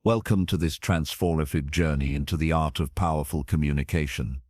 Welcome to this transformative journey into the art of powerful communication.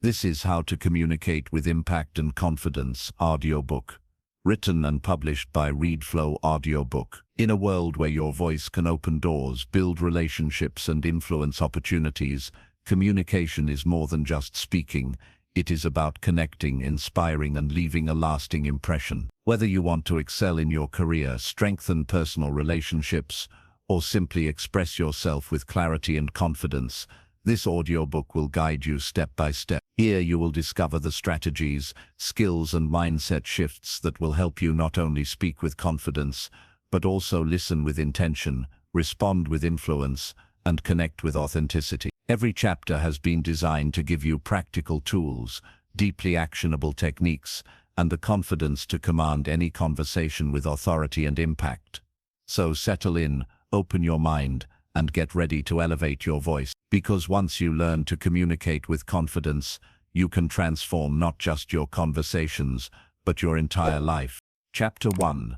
This is How to Communicate with Impact and Confidence audiobook, written and published by ReadFlow Audiobook. In a world where your voice can open doors, build relationships, and influence opportunities, communication is more than just speaking. It is about connecting, inspiring, and leaving a lasting impression. Whether you want to excel in your career, strengthen personal relationships, or simply express yourself with clarity and confidence, this audiobook will guide you step by step. Here you will discover the strategies, skills, and mindset shifts that will help you not only speak with confidence, but also listen with intention, respond with influence, and connect with authenticity. Every chapter has been designed to give you practical tools, deeply actionable techniques, and the confidence to command any conversation with authority and impact. So settle in, open your mind, and get ready to elevate your voice. Because once you learn to communicate with confidence, you can transform not just your conversations, but your entire life. Chapter 1.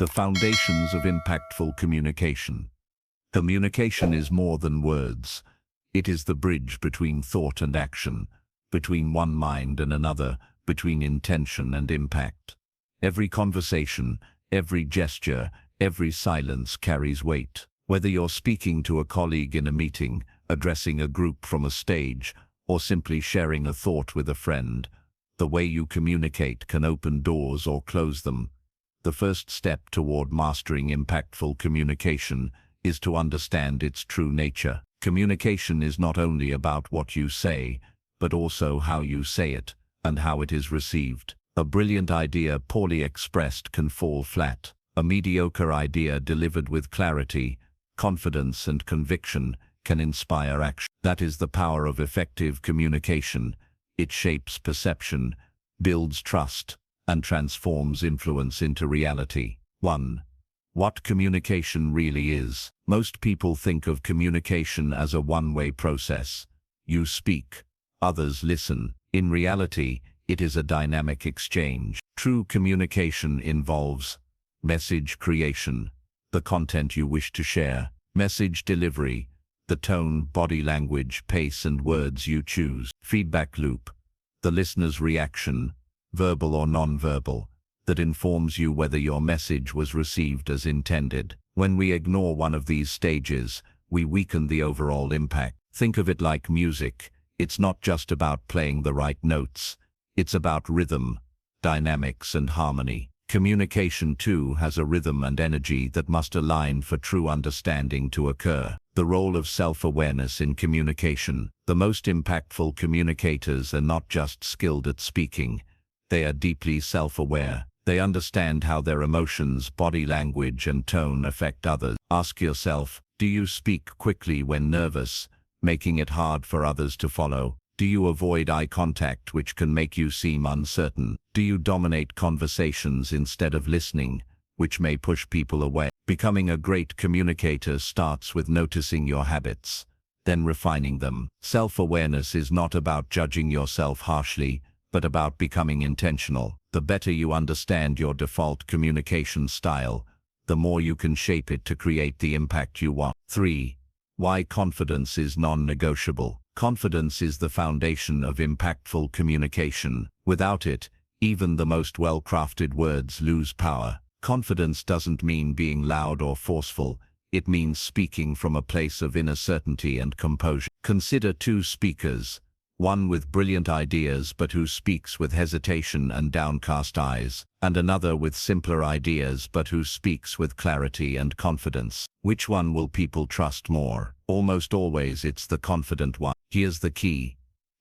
The Foundations of Impactful Communication. Communication is more than words. It is the bridge between thought and action, between one mind and another, between intention and impact. Every conversation, every gesture, every silence carries weight. Whether you're speaking to a colleague in a meeting, addressing a group from a stage, or simply sharing a thought with a friend, the way you communicate can open doors or close them. The first step toward mastering impactful communication is to understand its true nature. Communication is not only about what you say, but also how you say it and how it is received. A brilliant idea poorly expressed can fall flat. A mediocre idea delivered with clarity, confidence, and conviction can inspire action. That is the power of effective communication. It shapes perception, builds trust, and transforms influence into reality. 1. What communication really is. Most people think of communication as a one-way process. You speak, others listen. In reality, it is a dynamic exchange. True communication involves message creation, the content you wish to share; message delivery, the tone, body language, pace, and words you choose; feedback loop, the listener's reaction, verbal or non-verbal, that informs you whether your message was received as intended. When we ignore one of these stages, we weaken the overall impact. Think of it like music. It's not just about playing the right notes. It's about rhythm, dynamics, and harmony. Communication, too, has a rhythm and energy that must align for true understanding to occur. The role of self-awareness in communication. The most impactful communicators are not just skilled at speaking. They are deeply self-aware. They understand how their emotions, body language, and tone affect others. Ask yourself, do you speak quickly when nervous, making it hard for others to follow? Do you avoid eye contact, which can make you seem uncertain? Do you dominate conversations instead of listening, which may push people away? Becoming a great communicator starts with noticing your habits, then refining them. Self-awareness is not about judging yourself harshly, but about becoming intentional. The better you understand your default communication style, the more you can shape it to create the impact you want. 3. Why confidence is non-negotiable. Confidence is the foundation of impactful communication. Without it, even the most well-crafted words lose power. Confidence doesn't mean being loud or forceful. It means speaking from a place of inner certainty and composure. Consider two speakers, one with brilliant ideas but who speaks with hesitation and downcast eyes, and another with simpler ideas but who speaks with clarity and confidence. Which one will people trust more? Almost always it's the confident one. Here's the key.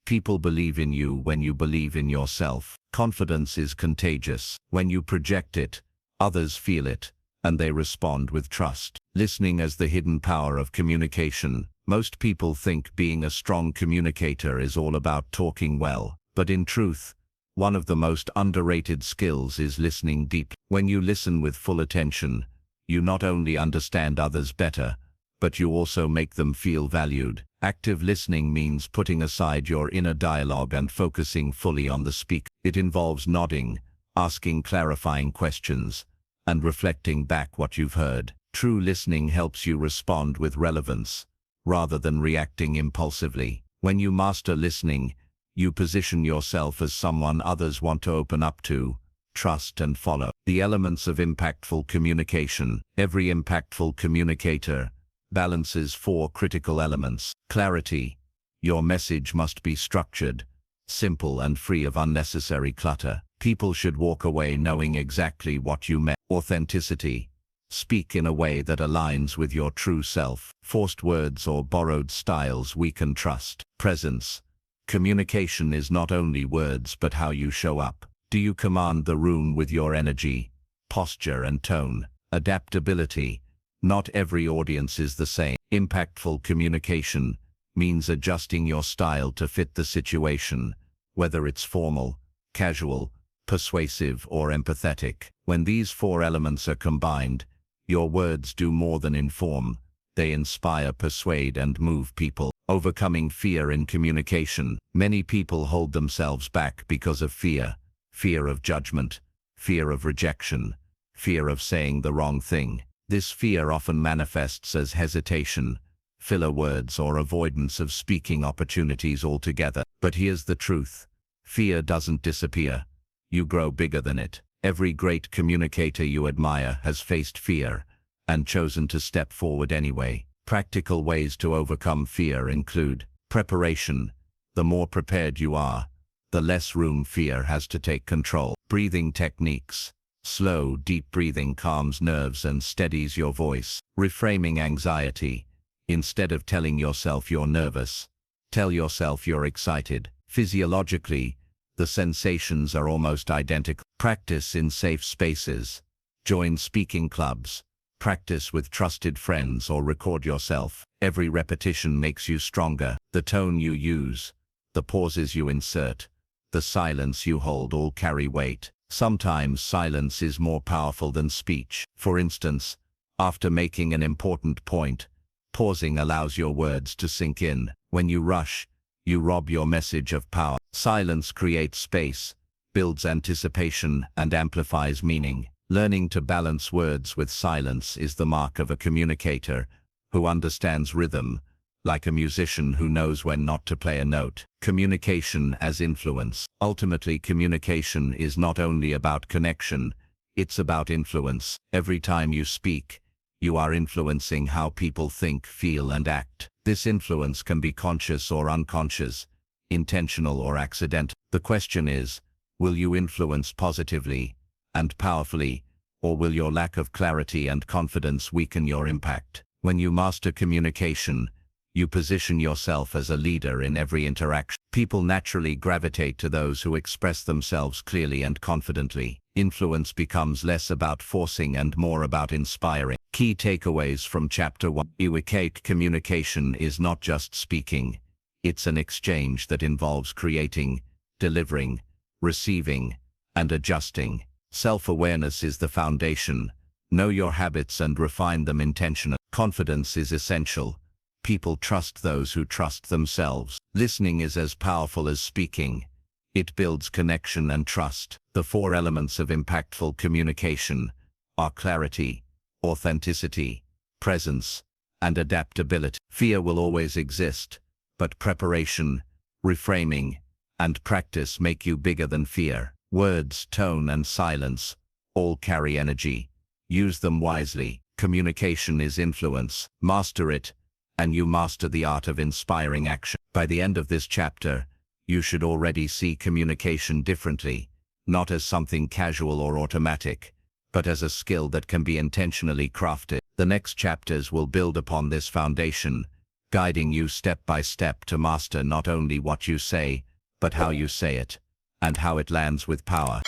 People believe in you when you believe in yourself. Confidence is contagious. When you project it, others feel it, and they respond with trust. Listening as the hidden power of communication. Most people think being a strong communicator is all about talking well, but in truth, one of the most underrated skills is listening deeply. When you listen with full attention, you not only understand others better, but you also make them feel valued. Active listening means putting aside your inner dialogue and focusing fully on the speaker. It involves nodding, asking clarifying questions, and reflecting back what you've heard. True listening helps you respond with relevance, rather than reacting impulsively. When you master listening, you position yourself as someone others want to open up to, trust and follow. The elements of impactful communication. Every impactful communicator balances 4 critical elements. Clarity. Your message must be structured, simple and free of unnecessary clutter. People should walk away knowing exactly what you meant. Authenticity. Speak in a way that aligns with your true self. Forced words or borrowed styles weaken trust. Presence. Communication is not only words but how you show up. Do you command the room with your energy, posture and tone? Adaptability. Not every audience is the same. Impactful communication means adjusting your style to fit the situation, whether it's formal, casual, persuasive or empathetic. When these 4 elements are combined, your words do more than inform. They inspire, persuade and move people. Overcoming fear in communication. Many people hold themselves back because of fear. Fear of judgment, fear of rejection, fear of saying the wrong thing. This fear often manifests as hesitation, filler words or avoidance of speaking opportunities altogether. But here's the truth. Fear doesn't disappear. You grow bigger than it. Every great communicator you admire has faced fear and chosen to step forward anyway. Practical ways to overcome fear include preparation. The more prepared you are, the less room fear has to take control. Breathing techniques. Slow, deep breathing calms nerves and steadies your voice. Reframing anxiety. Instead of telling yourself you're nervous, tell yourself you're excited. Physiologically, the sensations are almost identical. Practice in safe spaces. Join speaking clubs. Practice with trusted friends or record yourself. Every repetition makes you stronger. The tone you use, the pauses you insert, the silence you hold all carry weight. Sometimes silence is more powerful than speech. For instance, after making an important point, pausing allows your words to sink in. When you rush, you rob your message of power. Silence creates space, builds anticipation, and amplifies meaning. Learning to balance words with silence is the mark of a communicator who understands rhythm, like a musician who knows when not to play a note. Communication as influence. Ultimately, communication is not only about connection, it's about influence. Every time you speak, you are influencing how people think, feel, and act. This influence can be conscious or unconscious, intentional or accidental. The question is, will you influence positively and powerfully, or will your lack of clarity and confidence weaken your impact? When you master communication, you position yourself as a leader in every interaction. People naturally gravitate to those who express themselves clearly and confidently. Influence becomes less about forcing and more about inspiring. Key takeaways from Chapter 1. Effective communication is not just speaking. It's an exchange that involves creating, delivering, receiving, and adjusting. Self-awareness is the foundation. Know your habits and refine them intentionally. Confidence is essential. People trust those who trust themselves. Listening is as powerful as speaking. It builds connection and trust. The 4 elements of impactful communication are clarity, authenticity, presence, and adaptability. Fear will always exist, but preparation, reframing, and practice make you bigger than fear. Words, tone, and silence all carry energy. Use them wisely. Communication is influence. Master it, and you master the art of inspiring action. By the end of this chapter, you should already see communication differently, not as something casual or automatic, but as a skill that can be intentionally crafted. The next chapters will build upon this foundation, guiding you step by step to master not only what you say, but how you say it, and how it lands with power.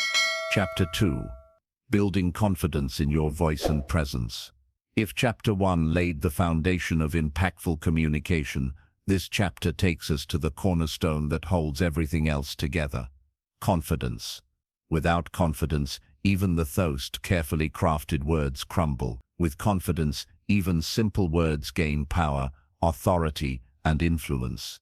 Chapter 2. Building confidence in your voice and presence. If Chapter 1 laid the foundation of impactful communication, this chapter takes us to the cornerstone that holds everything else together: confidence. Without confidence, even the most carefully crafted words crumble. With confidence, even simple words gain power, authority, and influence.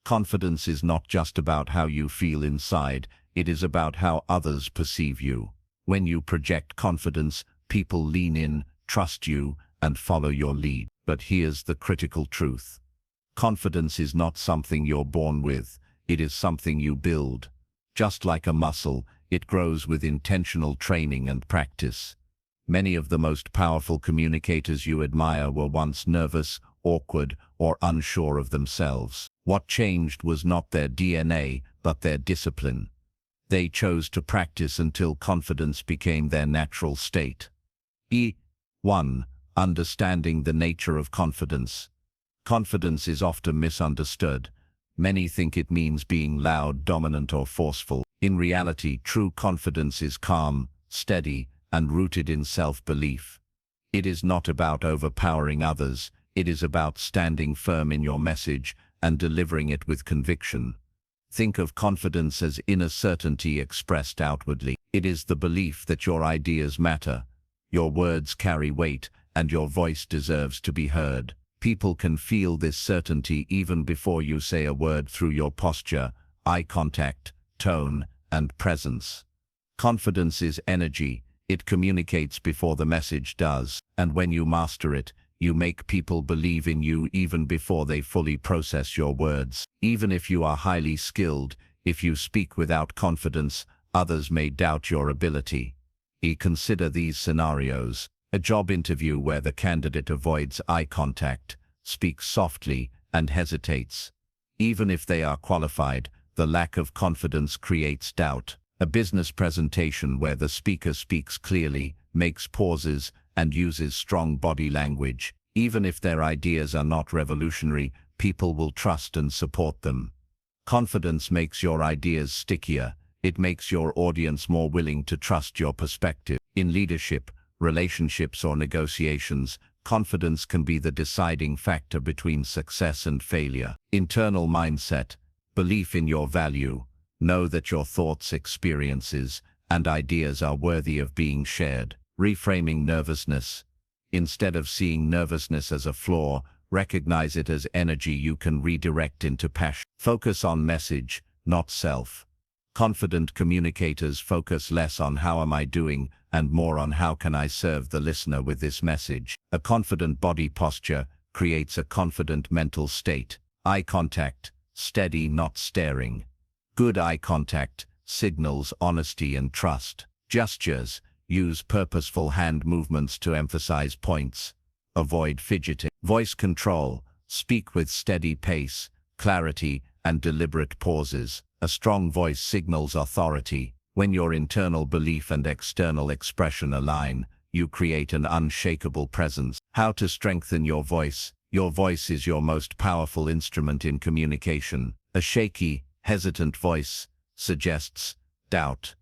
Confidence is not just about how you feel inside, it is about how others perceive you. When you project confidence, people lean in, trust you, and follow your lead. But here's the critical truth. Confidence is not something you're born with, it is something you build. Just like a muscle, it grows with intentional training and practice. Many of the most powerful communicators you admire were once nervous, awkward, or unsure of themselves. What changed was not their DNA, but their discipline. They chose to practice until confidence became their natural state. 1. Understanding the nature of confidence. Confidence is often misunderstood. Many think it means being loud, dominant, or forceful. In reality, true confidence is calm, steady, and rooted in self-belief. It is not about overpowering others, it is about standing firm in your message and delivering it with conviction. Think of confidence as inner certainty expressed outwardly. It is the belief that your ideas matter, your words carry weight, and your voice deserves to be heard. People can feel this certainty even before you say a word through your posture, eye contact, tone, and presence. Confidence is energy. It communicates before the message does, and when you master it, you make people believe in you even before they fully process your words. Even if you are highly skilled, if you speak without confidence, others may doubt your ability. Consider these scenarios. A job interview where the candidate avoids eye contact, speaks softly, and hesitates. Even if they are qualified, the lack of confidence creates doubt. A business presentation where the speaker speaks clearly, makes pauses, and uses strong body language. Even if their ideas are not revolutionary, people will trust and support them. Confidence makes your ideas stickier. It makes your audience more willing to trust your perspective. In leadership, relationships, or negotiations, confidence can be the deciding factor between success and failure. Internal mindset, belief in your value. Know that your thoughts, experiences, and ideas are worthy of being shared. Reframing nervousness. Instead of seeing nervousness as a flaw, recognize it as energy you can redirect into passion. Focus on message, not self. Confident communicators focus less on how am I doing and more on how can I serve the listener with this message. A confident body posture creates a confident mental state. Eye contact, steady, not staring. Good eye contact signals honesty and trust. Gestures, use purposeful hand movements to emphasize points. Avoid fidgeting. Voice control, speak with steady pace, clarity, and deliberate pauses. A strong voice signals authority. When your internal belief and external expression align, you create an unshakable presence. How to strengthen your voice. Your voice is your most powerful instrument in communication. A shaky, hesitant voice suggests doubt.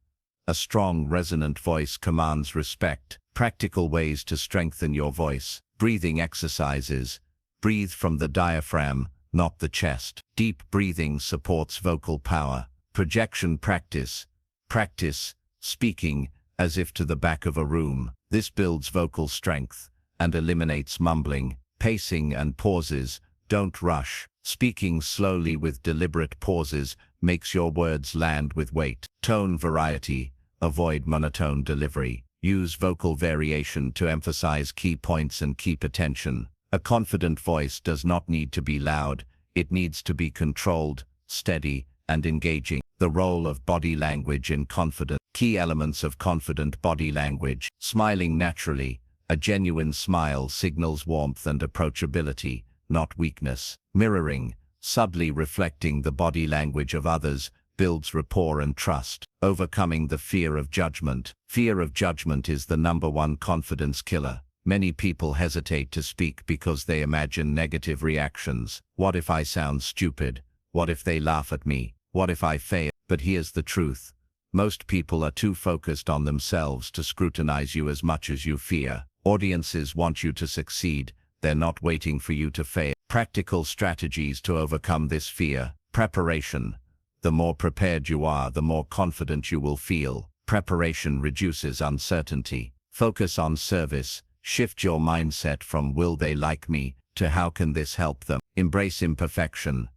A strong, resonant voice commands respect. Practical ways to strengthen your voice. Breathing exercises. Breathe from the diaphragm, not the chest. Deep breathing supports vocal power. Projection practice. Practice speaking as if to the back of a room. This builds vocal strength and eliminates mumbling. Pacing and pauses. Don't rush. Speaking slowly with deliberate pauses makes your words land with weight. Tone variety. Avoid monotone delivery. Use vocal variation to emphasize key points and keep attention. A confident voice does not need to be loud. It needs to be controlled, steady, and engaging. The role of body language in confidence. Key elements of confident body language. Smiling naturally. A genuine smile signals warmth and approachability, not weakness. Mirroring, subtly reflecting the body language of others, builds rapport and trust. Overcoming the fear of judgment. Fear of judgment is the #1 confidence killer. Many people hesitate to speak because they imagine negative reactions. What if I sound stupid? What if they laugh at me? What if I fail? But here's the truth. Most people are too focused on themselves to scrutinize you as much as you fear. Audiences want you to succeed. They're not waiting for you to fail. Practical strategies to overcome this fear. Preparation. The more prepared you are, the more confident you will feel. Preparation reduces uncertainty. Focus on service. Shift your mindset from will they like me to how can this help them. Embrace imperfection.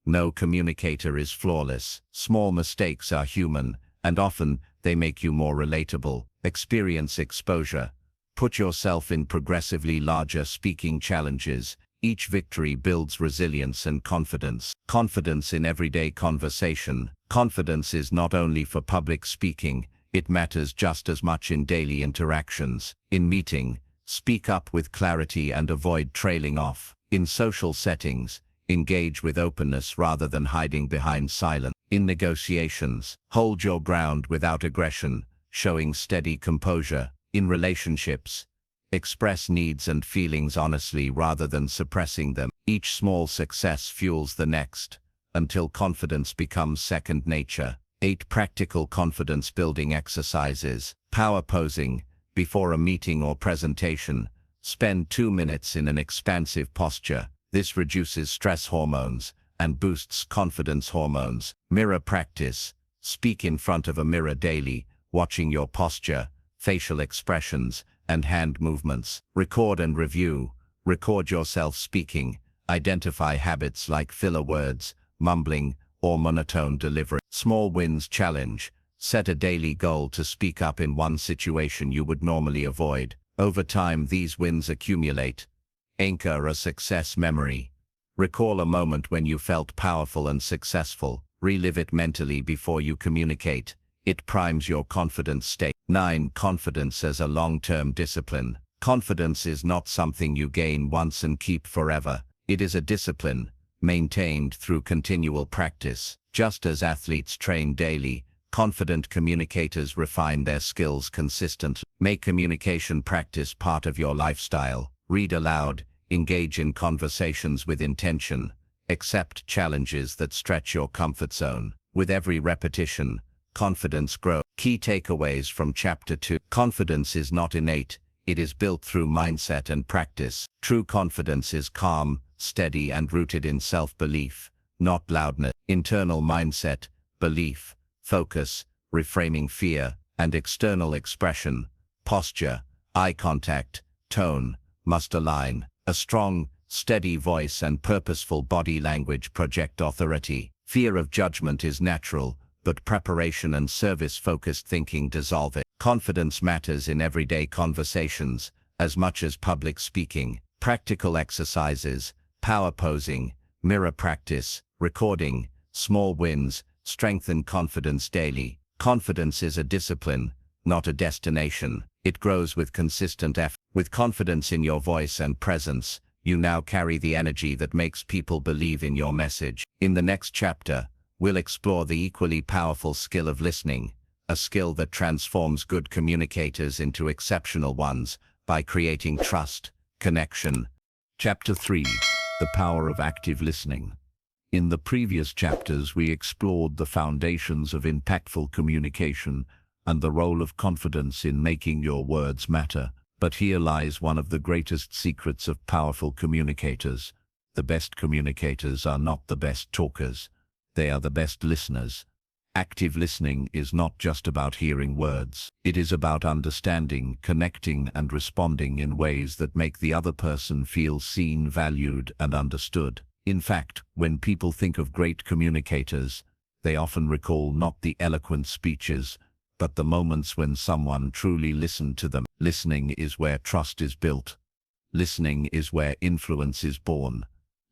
No communicator is flawless. Small mistakes are human, and often they make you more relatable. Experience exposure. Put yourself in progressively larger speaking challenges. Each victory builds resilience and confidence. Confidence in everyday conversation. Confidence is not only for public speaking, it matters just as much in daily interactions. In meeting, speak up with clarity and avoid trailing off. In social settings, engage with openness rather than hiding behind silence. In negotiations, hold your ground without aggression, showing steady composure. In relationships, express needs and feelings honestly rather than suppressing them. Each small success fuels the next, until confidence becomes second nature. 8 practical confidence-building exercises. Power posing. Before a meeting or presentation, spend 2 minutes in an expansive posture. This reduces stress hormones and boosts confidence hormones. Mirror practice. Speak in front of a mirror daily, watching your posture, facial expressions, and hand movements. Record and review. Record yourself speaking. Identify habits like filler words, mumbling, or monotone delivery. Small wins challenge. Set a daily goal to speak up in one situation you would normally avoid. Over time, these wins accumulate. Anchor a success memory. Recall a moment when you felt powerful and successful. Relive it mentally before you communicate. It primes your confidence state. 9. Confidence as a long-term discipline. Confidence is not something you gain once and keep forever. It is a discipline, maintained through continual practice. Just as athletes train daily, confident communicators refine their skills consistently. Make communication practice part of your lifestyle. Read aloud, engage in conversations with intention, accept challenges that stretch your comfort zone. With every repetition, confidence grows. Key takeaways from Chapter 2. Confidence is not innate, it is built through mindset and practice. True confidence is calm, steady, and rooted in self-belief, not loudness. Internal mindset, belief, focus, reframing fear, and external expression, posture, eye contact, tone, must align. A strong, steady voice and purposeful body language project authority. Fear of judgment is natural, but preparation and service-focused thinking dissolve it. Confidence matters in everyday conversations, as much as public speaking. Practical exercises, power posing, mirror practice, recording, small wins, strengthen confidence daily. Confidence is a discipline, not a destination. It grows with consistent effort. With confidence in your voice and presence, you now carry the energy that makes people believe in your message. In the next chapter, we'll explore the equally powerful skill of listening, a skill that transforms good communicators into exceptional ones by creating trust, connection. Chapter 3. The Power of Active Listening. In the previous chapters, we explored the foundations of impactful communication and the role of confidence in making your words matter. But here lies one of the greatest secrets of powerful communicators. The best communicators are not the best talkers. They are the best listeners. Active listening is not just about hearing words. It is about understanding, connecting, and responding in ways that make the other person feel seen, valued, and understood. In fact, when people think of great communicators, they often recall not the eloquent speeches, but the moments when someone truly listened to them. Listening is where trust is built. Listening is where influence is born.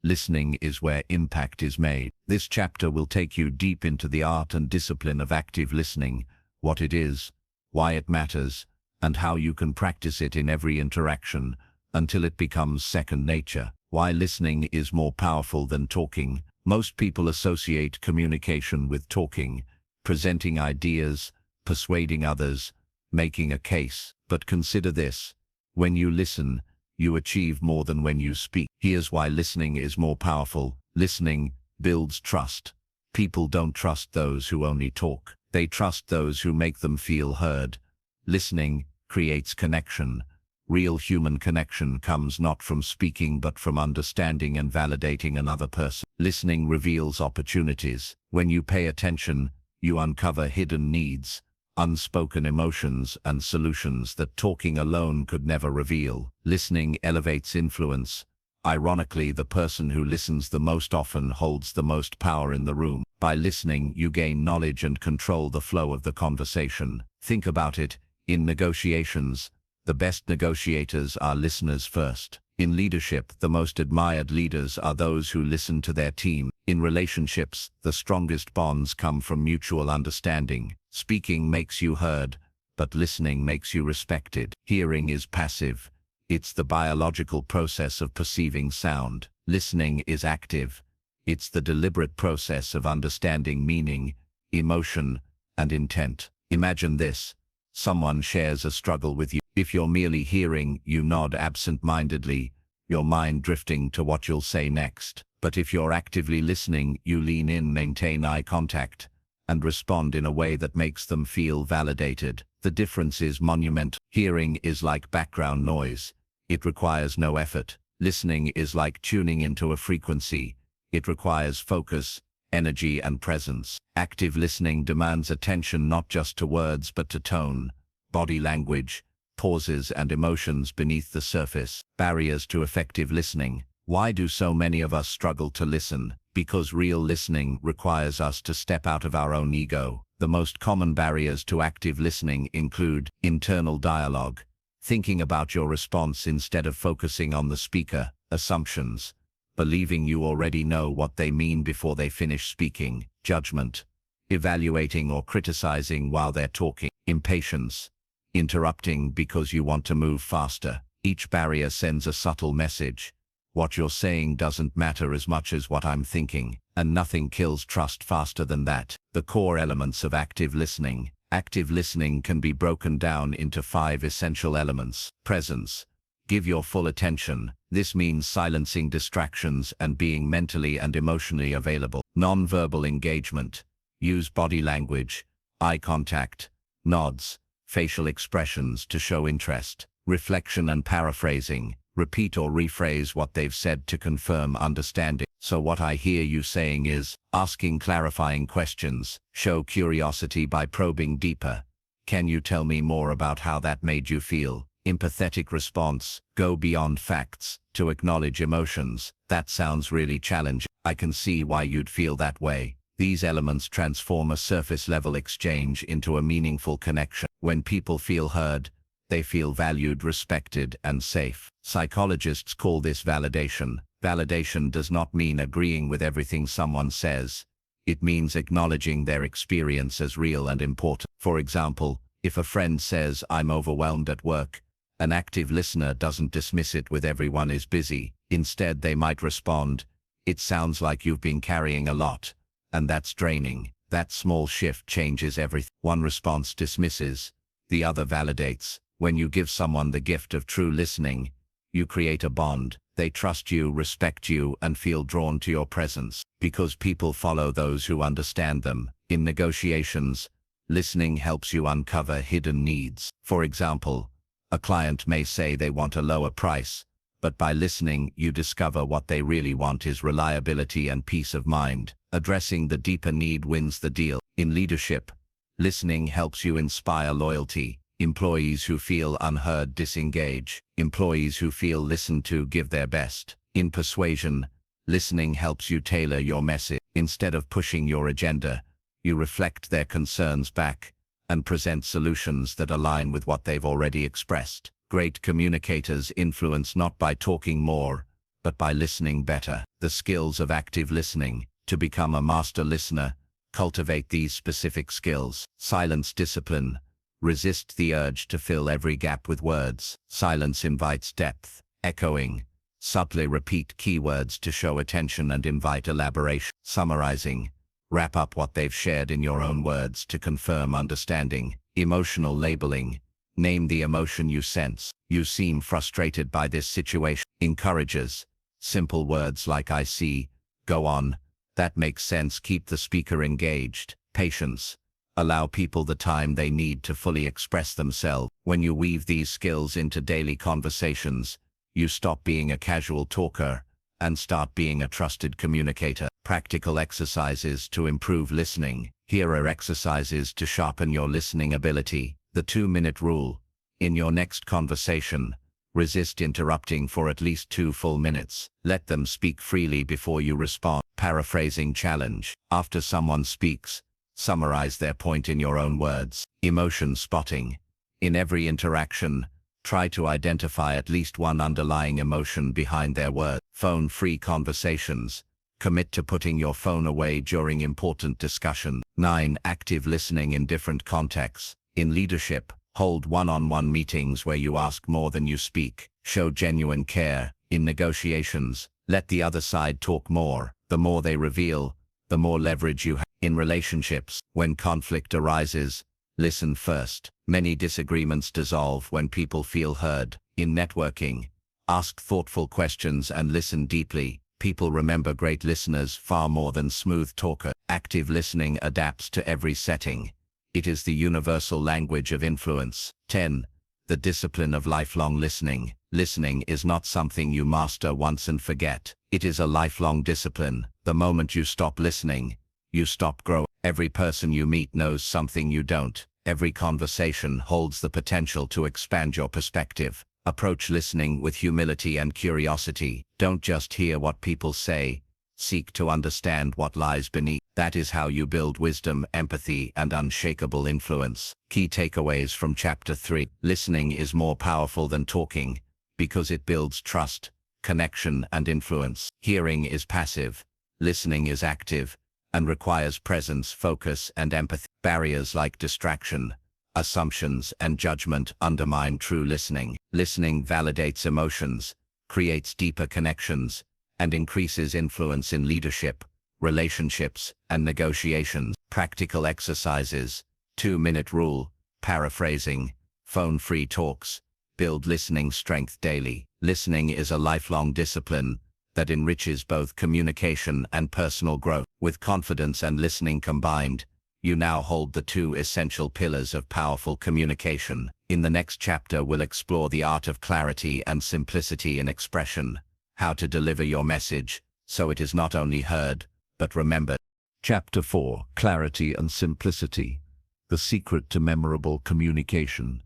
Listening is where impact is made. This chapter will take you deep into the art and discipline of active listening, what it is, why it matters, and how you can practice it in every interaction until it becomes second nature. Why listening is more powerful than talking. Most people associate communication with talking, presenting ideas, persuading others, making a case. But consider this: when you listen, you achieve more than when you speak. Here's why listening is more powerful. Listening builds trust. People don't trust those who only talk. They trust those who make them feel heard. Listening creates connection. Real human connection comes not from speaking but from understanding and validating another person. Listening reveals opportunities. When you pay attention, you uncover hidden needs, unspoken emotions, and solutions that talking alone could never reveal. Listening elevates influence. Ironically, the person who listens the most often holds the most power in the room. By listening, you gain knowledge and control the flow of the conversation. Think about it. In negotiations, The best negotiators are listeners first. In leadership, the most admired leaders are those who listen to their team. In relationships, the strongest bonds come from mutual understanding. Speaking makes you heard, but listening makes you respected. Hearing is passive. It's the biological process of perceiving sound. Listening is active. It's the deliberate process of understanding meaning, emotion, and intent. Imagine this. Someone shares a struggle with you. If you're merely hearing, you nod absent-mindedly, your mind drifting to what you'll say next. But if you're actively listening, you lean in, maintain eye contact, and respond in a way that makes them feel validated. The difference is monumental. Hearing is like background noise. It requires no effort. Listening is like tuning into a frequency. It requires focus, energy, and presence. Active listening demands attention not just to words but to tone, body language, pauses, and emotions beneath the surface. Barriers to effective listening. Why do so many of us struggle to listen? Because real listening requires us to step out of our own ego. The most common barriers to active listening include internal dialogue, thinking about your response instead of focusing on the speaker, assumptions, believing you already know what they mean before they finish speaking, judgment, evaluating or criticizing while they're talking, impatience, interrupting because you want to move faster. Each barrier sends a subtle message. What you're saying doesn't matter as much as what I'm thinking, and nothing kills trust faster than that. The core elements of active listening. Active listening can be broken down into 5 essential elements. Presence. Give your full attention. This means silencing distractions and being mentally and emotionally available. Non-verbal engagement. Use body language, eye contact, nods, facial expressions to show interest. Reflection and paraphrasing. Repeat or rephrase what they've said to confirm understanding. So what I hear you saying is, asking clarifying questions. Show curiosity by probing deeper. Can you tell me more about how that made you feel? Empathetic response. Go beyond facts to acknowledge emotions. That sounds really challenging. I can see why you'd feel that way. These elements transform a surface-level exchange into a meaningful connection. When people feel heard, they feel valued, respected, and safe. Psychologists call this validation. Validation does not mean agreeing with everything someone says. It means acknowledging their experience as real and important. For example, if a friend says, "I'm overwhelmed at work," an active listener doesn't dismiss it with "everyone is busy." Instead, they might respond, "It sounds like you've been carrying a lot, and that's draining." That small shift changes everything. One response dismisses, the other validates. When you give someone the gift of true listening, you create a bond. They trust you, respect you, and feel drawn to your presence. Because people follow those who understand them. In negotiations, listening helps you uncover hidden needs. For example, a client may say they want a lower price, but by listening, you discover what they really want is reliability and peace of mind. Addressing the deeper need wins the deal. In leadership, listening helps you inspire loyalty. Employees who feel unheard disengage. Employees who feel listened to give their best. In persuasion, listening helps you tailor your message. Instead of pushing your agenda, you reflect their concerns back and present solutions that align with what they've already expressed. Great communicators influence not by talking more, but by listening better. The skills of active listening. To become a master listener, cultivate these specific skills. Silence discipline. Resist the urge to fill every gap with words. Silence invites depth. Echoing. Subtly repeat keywords to show attention and invite elaboration. Summarizing. Wrap up what they've shared in your own words to confirm understanding. Emotional labeling. Name the emotion you sense. You seem frustrated by this situation. Encourages. Simple words like "I see," "Go on," "That makes sense" keep the speaker engaged. Patience. Allow people the time they need to fully express themselves. When you weave these skills into daily conversations, you stop being a casual talker and start being a trusted communicator. Practical exercises to improve listening. Here are exercises to sharpen your listening ability. The 2-minute rule. In your next conversation, resist interrupting for at least 2 full minutes. Let them speak freely before you respond. Paraphrasing challenge. After someone speaks, summarize their point in your own words. Emotion spotting. In every interaction, Try to identify at least one underlying emotion behind their words. Phone-free conversations. Commit to putting your phone away during important discussions. 9. Active listening in different contexts. In leadership, hold one-on-one meetings where you ask more than you speak. Show genuine care. In negotiations, let the other side talk more. The more they reveal, the more leverage you have. In relationships, when conflict arises, listen first. Many disagreements dissolve when people feel heard. In networking, ask thoughtful questions and listen deeply. People remember great listeners far more than smooth talkers. Active listening adapts to every setting. It is the universal language of influence. 10. The discipline of lifelong listening. Listening is not something you master once and forget. It is a lifelong discipline. The moment you stop listening, you stop growing. Every person you meet knows something you don't. Every conversation holds the potential to expand your perspective. Approach listening with humility and curiosity. Don't just hear what people say. Seek to understand what lies beneath. That is how you build wisdom, empathy, and unshakable influence. Key takeaways from Chapter 3. Listening is more powerful than talking because it builds trust, connection, and influence. Hearing is passive. Listening is active and requires presence, focus, and empathy. Barriers like distraction, assumptions, and judgment undermine true listening. Listening validates emotions, creates deeper connections, and increases influence in leadership, relationships, and negotiations. Practical exercises. 2-minute rule. Paraphrasing. Phone-free talks. Build listening strength daily. Listening is a lifelong discipline that enriches both communication and personal growth. With confidence and listening combined, you now hold the two essential pillars of powerful communication. In the next chapter, we'll explore the art of clarity and simplicity in expression, how to deliver your message so it is not only heard, but remembered. Chapter 4. Clarity and Simplicity. The secret to memorable communication.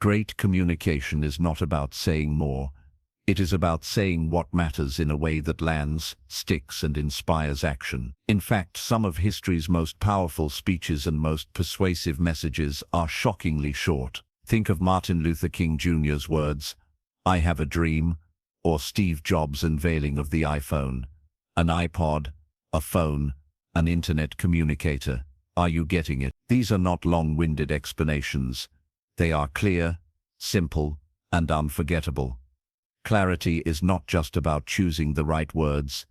Great communication is not about saying more. It is about saying what matters in a way that lands, sticks, and inspires action. In fact, some of history's most powerful speeches and most persuasive messages are shockingly short. Think of Martin Luther King Jr.'s words, "I have a dream," or Steve Jobs' unveiling of the iPhone. An iPod, a phone, an internet communicator. Are you getting it? These are not long-winded explanations. They are clear, simple, and unforgettable. Clarity is not just about choosing the right words.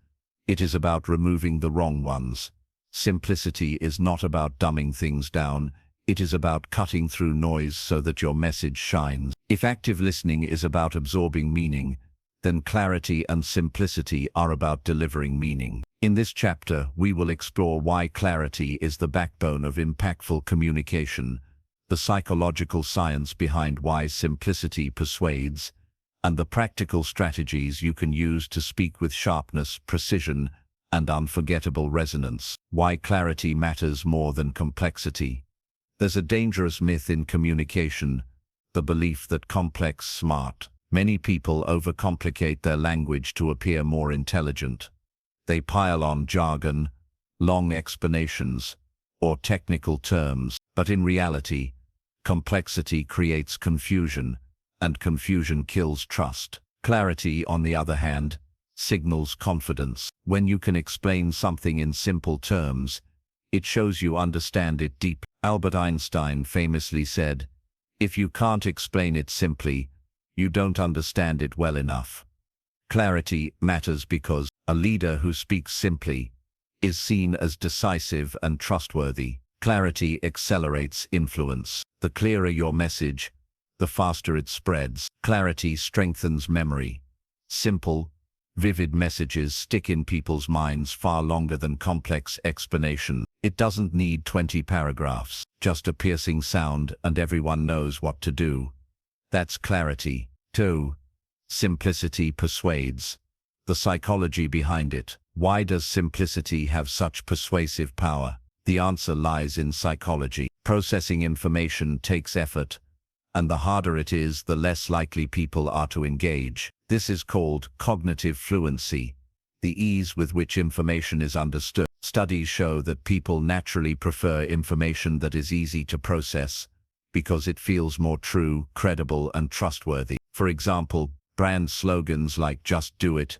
It is about removing the wrong ones. Simplicity is not about dumbing things down. It is about cutting through noise so that your message shines. If active listening is about absorbing meaning, then clarity and simplicity are about delivering meaning. In this chapter, we will explore why clarity is the backbone of impactful communication, the psychological science behind why simplicity persuades, and the practical strategies you can use to speak with sharpness, precision, and unforgettable resonance. Why clarity matters more than complexity. There's a dangerous myth in communication, the belief that complex smart. Many people overcomplicate their language to appear more intelligent. They pile on jargon, long explanations, or technical terms, but in reality, complexity creates confusion, and confusion kills trust. Clarity, on the other hand, signals confidence. When you can explain something in simple terms, it shows you understand it deep. Albert Einstein famously said, "If you can't explain it simply, you don't understand it well enough." Clarity matters because a leader who speaks simply is seen as decisive and trustworthy. Clarity accelerates influence. The clearer your message, the faster it spreads. Clarity strengthens memory. Simple, vivid messages stick in people's minds far longer than complex explanation. It doesn't need 20 paragraphs, just a piercing sound and everyone knows what to do. That's clarity. 2. Simplicity persuades. The psychology behind it. Why does simplicity have such persuasive power? The answer lies in psychology. Processing information takes effort, and the harder it is, the less likely people are to engage. This is called cognitive fluency, the ease with which information is understood. Studies show that people naturally prefer information that is easy to process, because it feels more true, credible, and trustworthy. For example, brand slogans like "Just do it,"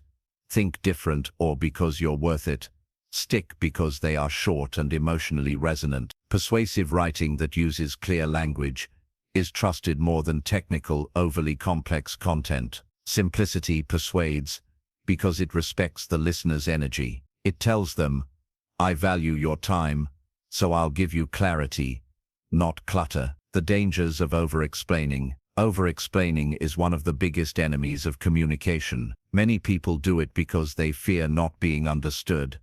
"Think different," or "Because you're worth it" stick because they are short and emotionally resonant. Persuasive writing that uses clear language is trusted more than technical, overly complex content. Simplicity persuades because it respects the listener's energy. It tells them, "I value your time, so I'll give you clarity, not clutter." The dangers of over-explaining. Over-explaining is one of the biggest enemies of communication. Many people do it because they fear not being understood,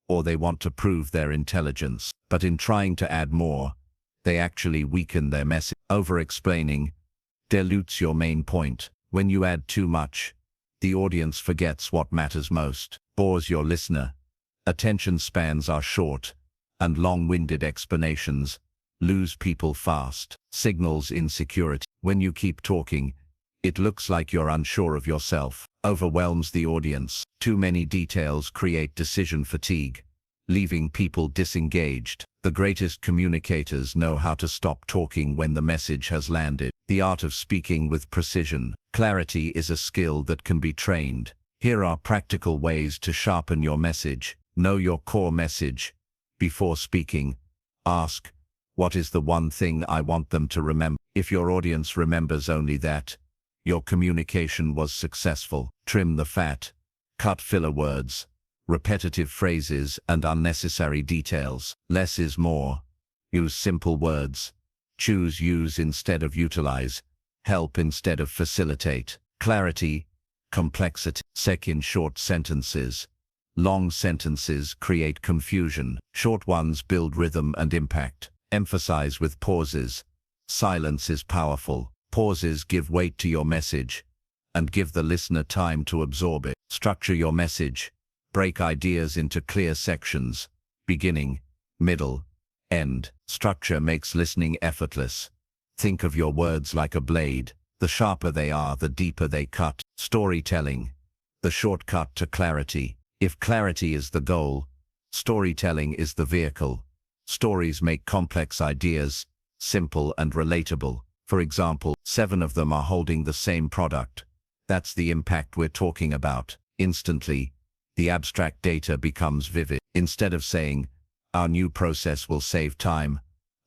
or they want to prove their intelligence. But in trying to add more, they actually weaken their message. Over-explaining dilutes your main point. When you add too much, the audience forgets what matters most, bores your listener. Attention spans are short, and long-winded explanations lose people fast. Signals insecurity. When you keep talking, it looks like you're unsure of yourself. Overwhelms the audience. Too many details create decision fatigue, leaving people disengaged. The greatest communicators know how to stop talking when the message has landed. The art of speaking with precision. Clarity is a skill that can be trained. Here are practical ways to sharpen your message. Know your core message. Before speaking, ask, "What is the one thing I want them to remember?" If your audience remembers only that, your communication was successful. Trim the fat. Cut filler words, repetitive phrases, and unnecessary details. Less is more. Use simple words. Choose use instead of utilize. Help instead of facilitate. Clarity, complexity. In short sentences. Long sentences create confusion. Short ones build rhythm and impact. Emphasize with pauses. Silence is powerful. Pauses give weight to your message and give the listener time to absorb it. Structure your message. Break ideas into clear sections. Beginning, middle, end. Structure makes listening effortless. Think of your words like a blade. The sharper they are, the deeper they cut. Storytelling, the shortcut to clarity. If clarity is the goal, storytelling is the vehicle. Stories make complex ideas simple and relatable. For example, 7 of them are holding the same product. That's the impact we're talking about. Instantly, the abstract data becomes vivid. Instead of saying, "Our new process will save time,"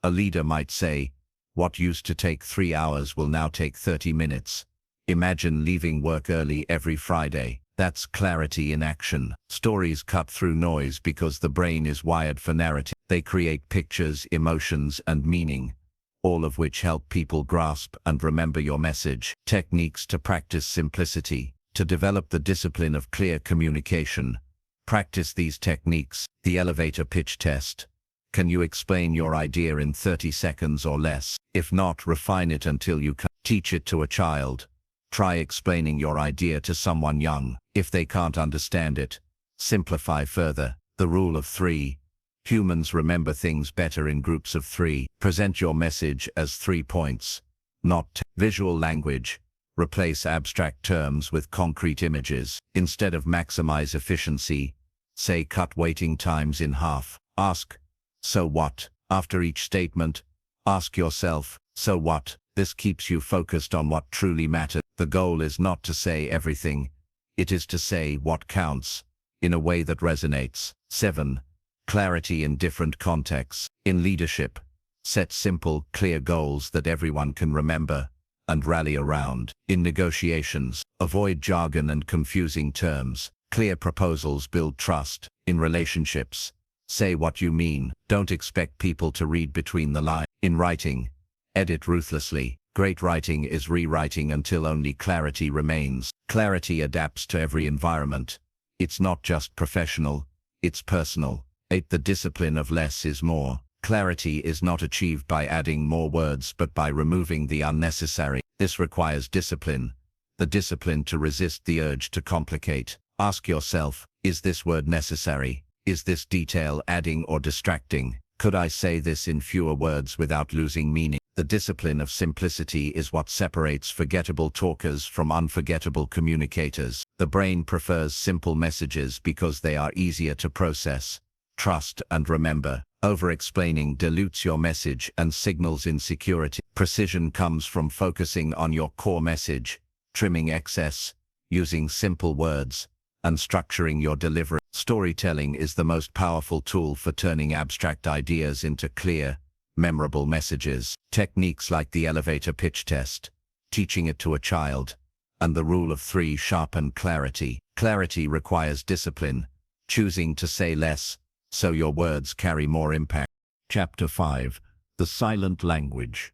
a leader might say, "What used to take 3 hours will now take 30 minutes. Imagine leaving work early every Friday." That's clarity in action. Stories cut through noise because the brain is wired for narrative. They create pictures, emotions, and meaning, all of which help people grasp and remember your message. Techniques to practice simplicity. To develop the discipline of clear communication, practice these techniques. The elevator pitch test. Can you explain your idea in 30 seconds or less? If not, refine it until you can. Teach it to a child. Try explaining your idea to someone young. If they can't understand it, simplify further. The rule of 3. Humans remember things better in groups of 3. Present your message as 3 points, not visual language. Replace abstract terms with concrete images. Instead of maximize efficiency, say cut waiting times in half. Ask, "So what?" After each statement, ask yourself, "So what?" This keeps you focused on what truly matters. The goal is not to say everything, it is to say what counts, in a way that resonates. 7. Clarity in different contexts. In leadership, set simple, clear goals that everyone can remember and rally around. In negotiations, avoid jargon and confusing terms. Clear proposals build trust. In relationships, say what you mean. Don't expect people to read between the lines. In writing, edit ruthlessly. Great writing is rewriting until only clarity remains. Clarity adapts to every environment. It's not just professional, it's personal. 8. The discipline of less is more. Clarity is not achieved by adding more words but by removing the unnecessary. This requires discipline. The discipline to resist the urge to complicate. Ask yourself, is this word necessary? Is this detail adding or distracting? Could I say this in fewer words without losing meaning? The discipline of simplicity is what separates forgettable talkers from unforgettable communicators. The brain prefers simple messages because they are easier to process, trust, and remember. Over-explaining dilutes your message and signals insecurity. Precision comes from focusing on your core message, trimming excess, using simple words, and structuring your delivery. Storytelling is the most powerful tool for turning abstract ideas into clear, memorable messages. Techniques like the elevator pitch test, teaching it to a child, and the rule of 3 sharpen clarity. Clarity requires discipline, choosing to say less, so your words carry more impact. Chapter 5. The Silent Language.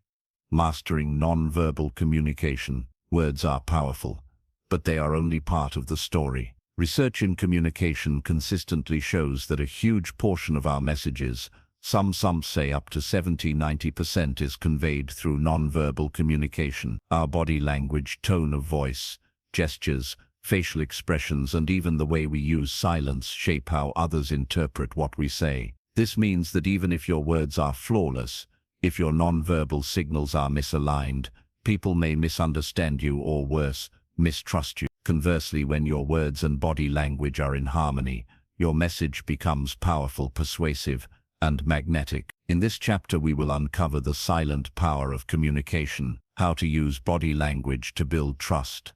Mastering Non-Verbal Communication. Words are powerful, but they are only part of the story. Research in communication consistently shows that a huge portion of our messages, some say up to 70–90%, is conveyed through non-verbal communication. Our body language, tone of voice, gestures, facial expressions, and even the way we use silence shape how others interpret what we say. This means that even if your words are flawless, if your non-verbal signals are misaligned, people may misunderstand you or worse, mistrust you. Conversely, when your words and body language are in harmony, your message becomes powerful, persuasive, and magnetic. In this chapter we will uncover the silent power of communication, how to use body language to build trust,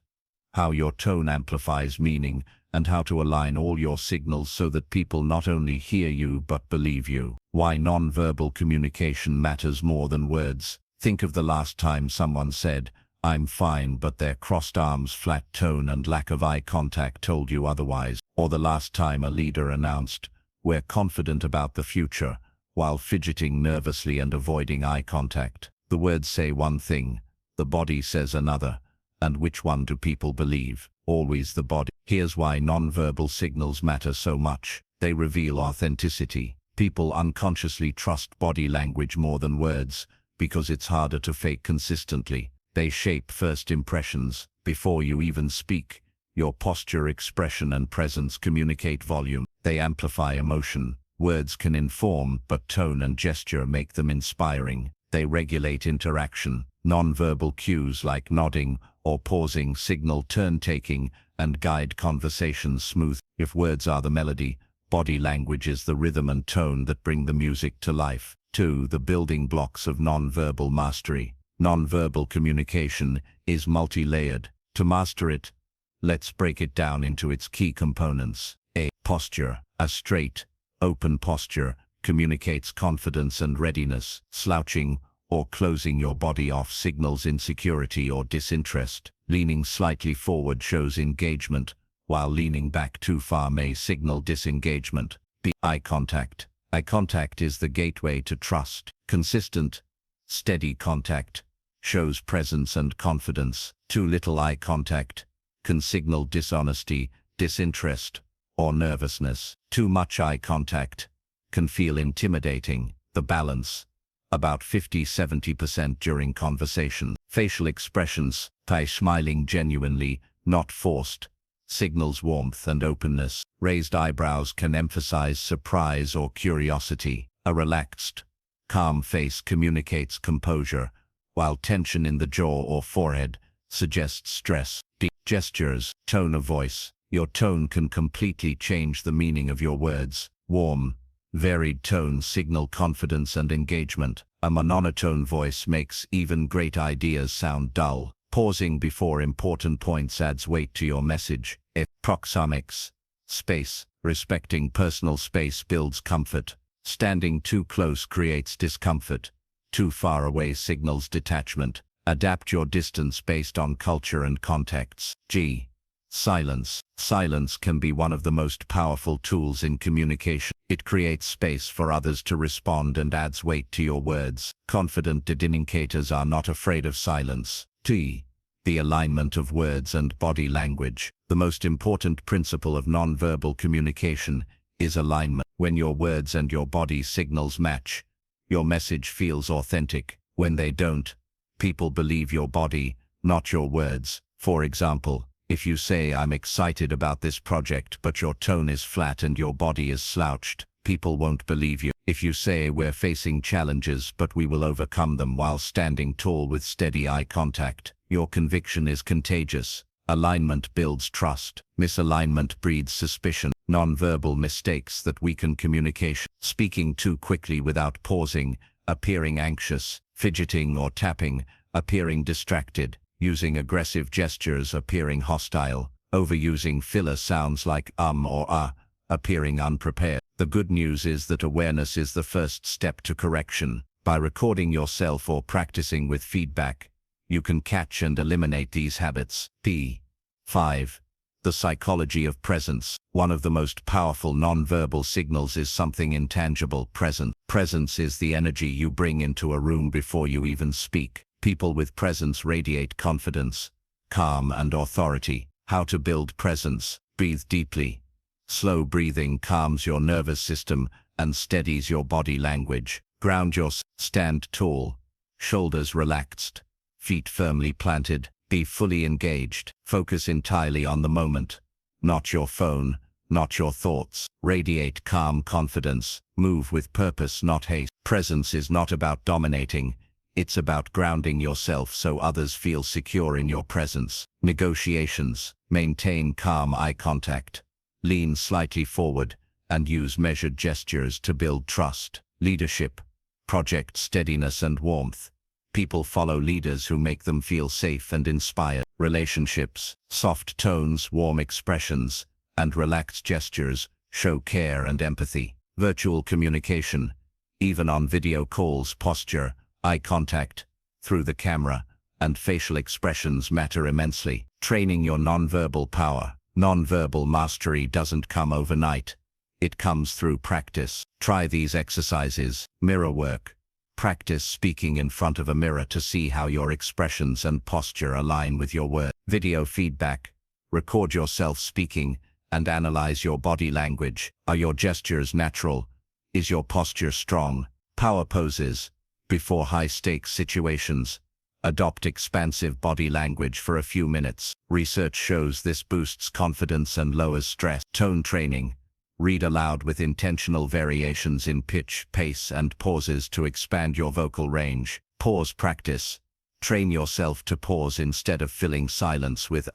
how your tone amplifies meaning, and how to align all your signals so that people not only hear you but believe you. Why non-verbal communication matters more than words. Think of the last time someone said, "I'm fine," but their crossed arms, flat tone, and lack of eye contact told you otherwise. Or the last time a leader announced, "We're confident about the future," while fidgeting nervously and avoiding eye contact. The words say one thing, the body says another. And which one do people believe? Always the body. Here's why non-verbal signals matter so much. They reveal authenticity. People unconsciously trust body language more than words, because it's harder to fake consistently. They shape first impressions. Before you even speak, your posture, expression, and presence communicate volume. They amplify emotion. Words can inform, but tone and gesture make them inspiring. They regulate interaction. Non-verbal cues like nodding or pausing signal turn-taking and guide conversations smooth. If words are the melody, body language is the rhythm and tone that bring the music to life. 2. The building blocks of non-verbal mastery. Non-verbal communication is multi-layered. To master it, let's break it down into its key components. A. Posture. A straight, open posture communicates confidence and readiness. Slouching or closing your body off signals insecurity or disinterest. Leaning slightly forward shows engagement, while leaning back too far may signal disengagement. B. Eye contact. Eye contact is the gateway to trust. Consistent, steady contact shows presence and confidence. Too little eye contact can signal dishonesty, disinterest, or nervousness. Too much eye contact can feel intimidating. The balance, about 50–70% during conversation. Facial expressions, smiling genuinely, not forced, signals warmth and openness. Raised eyebrows can emphasize surprise or curiosity. A relaxed, calm face communicates composure, while tension in the jaw or forehead suggests stress. Deep gestures, tone of voice. Your tone can completely change the meaning of your words. Warm, varied tones signal confidence and engagement. A monotone voice makes even great ideas sound dull. Pausing before important points adds weight to your message. Proxemics. Space. Respecting personal space builds comfort. Standing too close creates discomfort. Too far away signals detachment. Adapt your distance based on culture and contexts. G. Silence. Silence can be one of the most powerful tools in communication. It creates space for others to respond and adds weight to your words. Confident communicators are not afraid of silence. T. The alignment of words and body language. The most important principle of nonverbal communication is alignment. When your words and your body signals match, your message feels authentic. When they don't, people believe your body, not your words. For example, if you say, "I'm excited about this project," but your tone is flat and your body is slouched, people won't believe you. If you say, "We're facing challenges, but we will overcome them," while standing tall with steady eye contact, your conviction is contagious. Alignment builds trust. Misalignment breeds suspicion. Nonverbal mistakes that weaken communication. Speaking too quickly without pausing, appearing anxious, fidgeting or tapping, appearing distracted, using aggressive gestures, appearing hostile, overusing filler sounds like or appearing unprepared. The good news is that awareness is the first step to correction. By recording yourself or practicing with feedback, you can catch and eliminate these habits. P5. The psychology of presence. One of the most powerful nonverbal signals is something intangible: presence. Presence is the energy you bring into a room before you even speak. People with presence radiate confidence, calm, and authority. How to build presence? Breathe deeply. Slow breathing calms your nervous system and steadies your body language. Ground yourself. Stand tall, shoulders relaxed, feet firmly planted. Be fully engaged. Focus entirely on the moment, not your phone, not your thoughts. Radiate calm confidence. Move with purpose, not haste. Presence is not about dominating. It's about grounding yourself so others feel secure in your presence. Negotiations. Maintain calm eye contact. Lean slightly forward and use measured gestures to build trust. Leadership. Project steadiness and warmth. People follow leaders who make them feel safe and inspired. Relationships. Soft tones, warm expressions, and relaxed gestures show care and empathy. Virtual communication. Even on video calls, posture, eye contact, through the camera, and facial expressions matter immensely. Training your nonverbal power. Nonverbal mastery doesn't come overnight. It comes through practice. Try these exercises. Mirror work. Practice speaking in front of a mirror to see how your expressions and posture align with your words. Video feedback. Record yourself speaking and analyze your body language. Are your gestures natural? Is your posture strong? Power poses. Before high-stakes situations, adopt expansive body language for a few minutes. Research shows this boosts confidence and lowers stress. Tone training. Read aloud with intentional variations in pitch, pace, and pauses to expand your vocal range. Pause practice. Train yourself to pause instead of filling silence with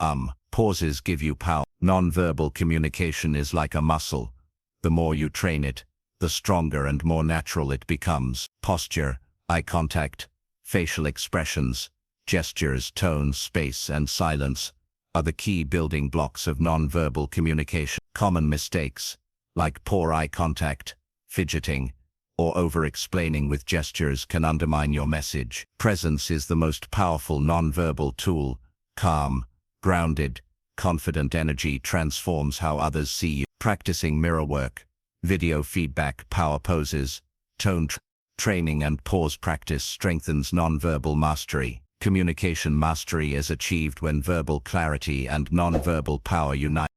Pauses give you power. Nonverbal communication is like a muscle. The more you train it, the stronger and more natural it becomes. Posture, eye contact, facial expressions, gestures, tones, space, and silence are the key building blocks of nonverbal communication. Common mistakes, like poor eye contact, fidgeting, or over-explaining with gestures, can undermine your message. Presence is the most powerful nonverbal tool. Calm, grounded, confident energy transforms how others see you. Practicing mirror work, video feedback, power poses, tone training, and pause practice strengthens nonverbal mastery. Communication mastery is achieved when verbal clarity and nonverbal power unite.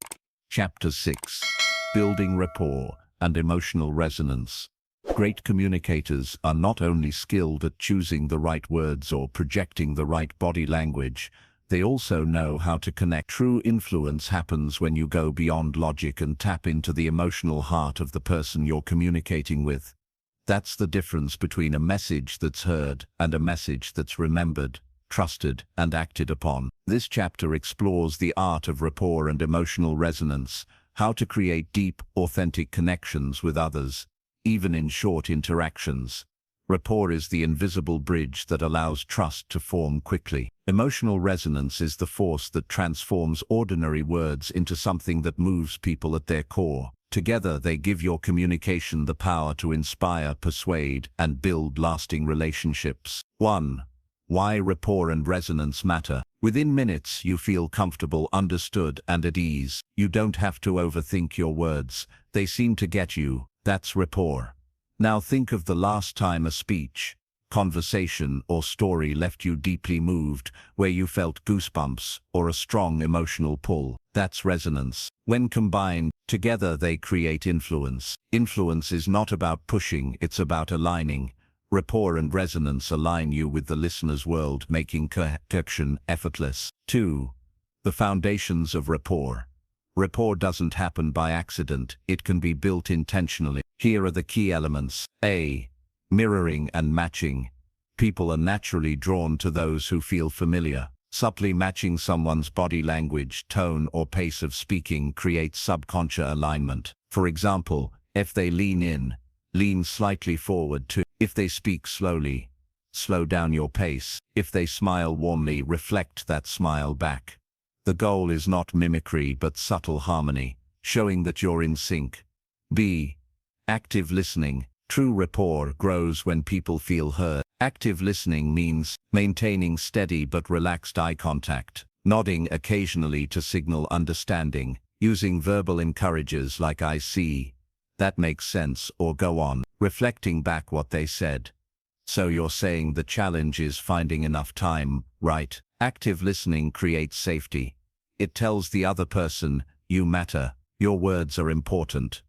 Chapter 6. Building rapport and emotional resonance. Great communicators are not only skilled at choosing the right words or projecting the right body language, they also know how to connect. True influence happens when you go beyond logic and tap into the emotional heart of the person you're communicating with. That's the difference between a message that's heard and a message that's remembered, trusted, and acted upon. This chapter explores the art of rapport and emotional resonance, how to create deep, authentic connections with others, even in short interactions. Rapport is the invisible bridge that allows trust to form quickly. Emotional resonance is the force that transforms ordinary words into something that moves people at their core. Together, they give your communication the power to inspire, persuade, and build lasting relationships. 1. Why rapport and resonance matter. Within minutes, you feel comfortable, understood, and at ease. You don't have to overthink your words. They seem to get you. That's rapport. Now think of the last time a speech, conversation, or story left you deeply moved, where you felt goosebumps or a strong emotional pull. That's resonance. When combined, together they create influence. Influence is not about pushing, it's about aligning. Rapport and resonance align you with the listener's world, making connection effortless. 2. The foundations of rapport. Rapport doesn't happen by accident, it can be built intentionally. Here are the key elements. A. Mirroring and matching. People are naturally drawn to those who feel familiar. Subtly matching someone's body language, tone, or pace of speaking creates subconscious alignment. For example, if they lean in, lean slightly forward too. If they speak slowly, slow down your pace. If they smile warmly, reflect that smile back. The goal is not mimicry but subtle harmony, showing that you're in sync. B. Active listening. True rapport grows when people feel heard. Active listening means maintaining steady but relaxed eye contact, nodding occasionally to signal understanding, using verbal encouragers like "I see," "that makes sense," or "go on," reflecting back what they said. So you're saying the challenge is finding enough time, right? Active listening creates safety. It tells the other person, you matter, your words are important.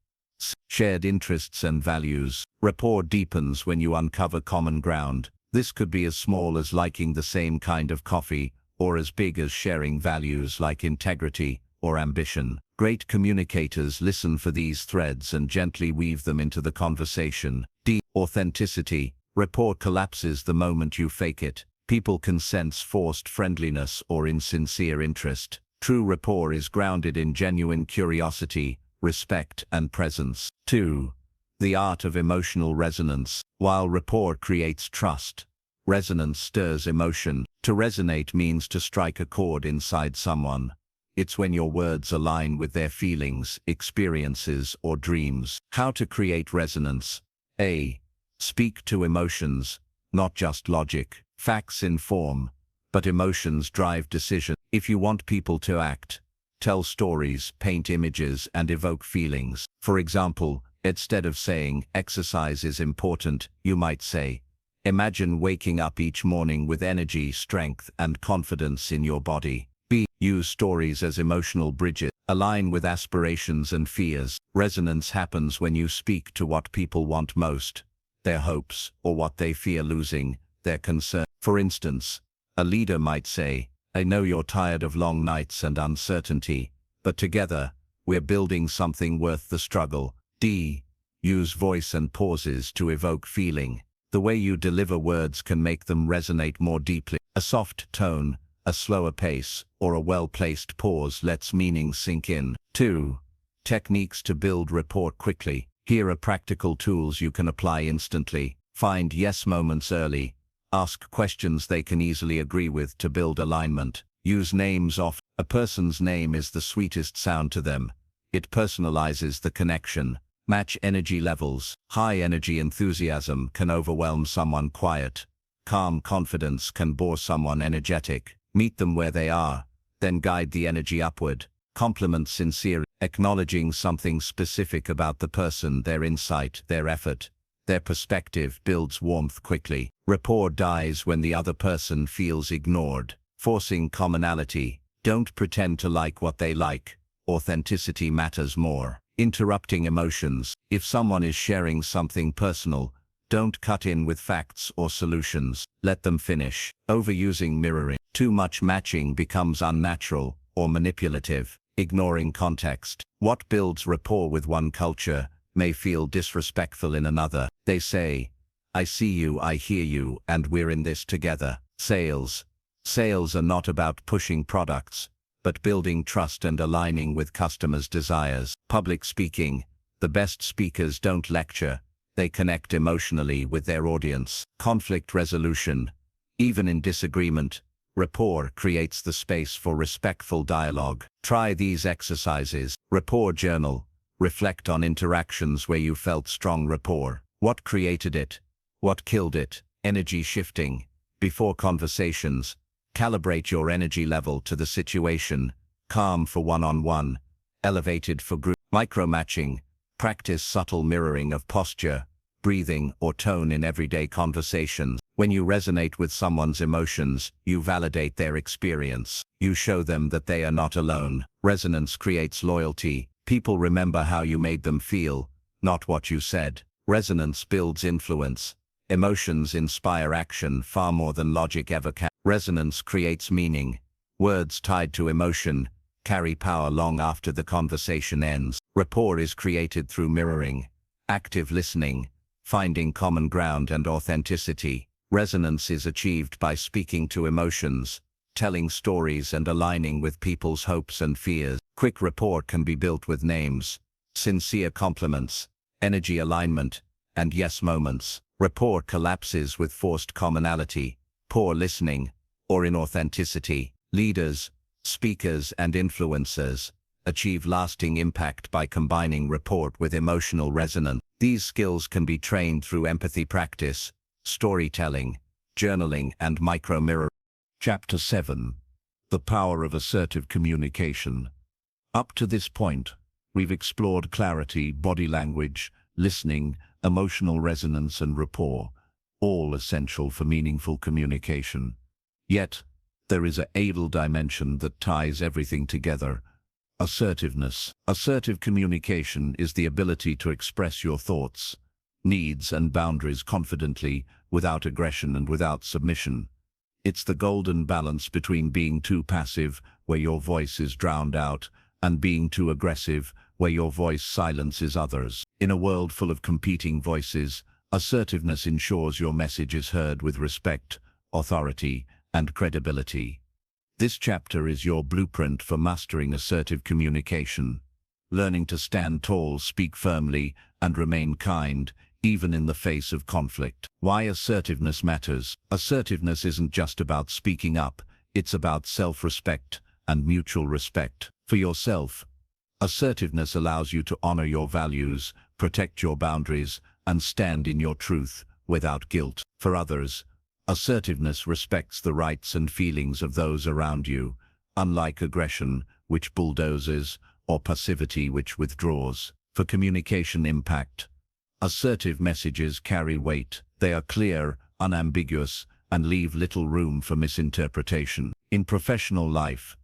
Shared interests and values. Rapport deepens when you uncover common ground. This could be as small as liking the same kind of coffee, or as big as sharing values like integrity or ambition. Great communicators listen for these threads and gently weave them into the conversation. D. Authenticity. Rapport collapses the moment you fake it. People can sense forced friendliness or insincere interest. True rapport is grounded in genuine curiosity, respect, and presence. 2. The art of emotional resonance. While rapport creates trust, resonance stirs emotion. To resonate means to strike a chord inside someone. It's when your words align with their feelings, experiences, or dreams. How to create resonance. A. Speak to emotions, not just logic. Facts inform, but emotions drive decision. If you want people to act, tell stories, paint images, and evoke feelings. For example, instead of saying, exercise is important, you might say, imagine waking up each morning with energy, strength, and confidence in your body. B. Use stories as emotional bridges. Align with aspirations and fears. Resonance happens when you speak to what people want most, their hopes, or what they fear losing, their concern. For instance, a leader might say, I know you're tired of long nights and uncertainty, but together, we're building something worth the struggle. D. Use voice and pauses to evoke feeling. The way you deliver words can make them resonate more deeply. A soft tone, a slower pace, or a well-placed pause lets meaning sink in. 2. Techniques to build rapport quickly. Here are practical tools you can apply instantly. Find yes moments early. Ask questions they can easily agree with to build alignment. Use names often. A person's name is the sweetest sound to them. It personalizes the connection. Match energy levels. High energy enthusiasm can overwhelm someone quiet. Calm confidence can bore someone energetic. Meet them where they are, then guide the energy upward. Compliment sincere. Acknowledging something specific about the person, their insight, their effort, their perspective builds warmth quickly. Rapport dies when the other person feels ignored. Forcing commonality. Don't pretend to like what they like. Authenticity matters more. Interrupting emotions. If someone is sharing something personal, don't cut in with facts or solutions. Let them finish. Overusing mirroring. Too much matching becomes unnatural or manipulative. Ignoring context. What builds rapport with one culture may feel disrespectful in another. They say, I see you, I hear you, and we're in this together. Sales. Sales are not about pushing products, but building trust and aligning with customers' desires. Public speaking. The best speakers don't lecture, they connect emotionally with their audience. Conflict resolution. Even in disagreement, rapport creates the space for respectful dialogue. Try these exercises. Rapport journal. Reflect on interactions where you felt strong rapport. What created it? What killed it? Energy shifting. Before conversations, calibrate your energy level to the situation. Calm for one-on-one, elevated for group. Micro-matching. Practice subtle mirroring of posture, breathing, or tone in everyday conversations. When you resonate with someone's emotions, you validate their experience. You show them that they are not alone. Resonance creates loyalty. People remember how you made them feel, not what you said. Resonance builds influence. Emotions inspire action far more than logic ever can. Resonance creates meaning. Words tied to emotion carry power long after the conversation ends. Rapport is created through mirroring, active listening, finding common ground, and authenticity. Resonance is achieved by speaking to emotions, telling stories and aligning with people's hopes and fears. Quick rapport can be built with names, sincere compliments, energy alignment, and yes moments. Rapport collapses with forced commonality, poor listening, or inauthenticity. Leaders, speakers, and influencers achieve lasting impact by combining rapport with emotional resonance. These skills can be trained through empathy practice, storytelling, journaling, and micro-mirror. Chapter 7. The Power of Assertive Communication. Up to this point, we've explored clarity, body language, listening, emotional resonance, and rapport, all essential for meaningful communication. Yet, there is an adult dimension that ties everything together: assertiveness. Assertive communication is the ability to express your thoughts, needs, and boundaries confidently, without aggression and without submission. It's the golden balance between being too passive, where your voice is drowned out, and being too aggressive, where your voice silences others. In a world full of competing voices, assertiveness ensures your message is heard with respect, authority, and credibility. This chapter is your blueprint for mastering assertive communication, learning to stand tall, speak firmly, and remain kind, even in the face of conflict. Why assertiveness matters. Assertiveness isn't just about speaking up, it's about self-respect and mutual respect. For yourself, assertiveness allows you to honor your values, protect your boundaries, and stand in your truth without guilt. For others, assertiveness respects the rights and feelings of those around you, unlike aggression, which bulldozes, or passivity, which withdraws. For communication impact, assertive messages carry weight. They are clear, unambiguous, and leave little room for misinterpretation. In professional life,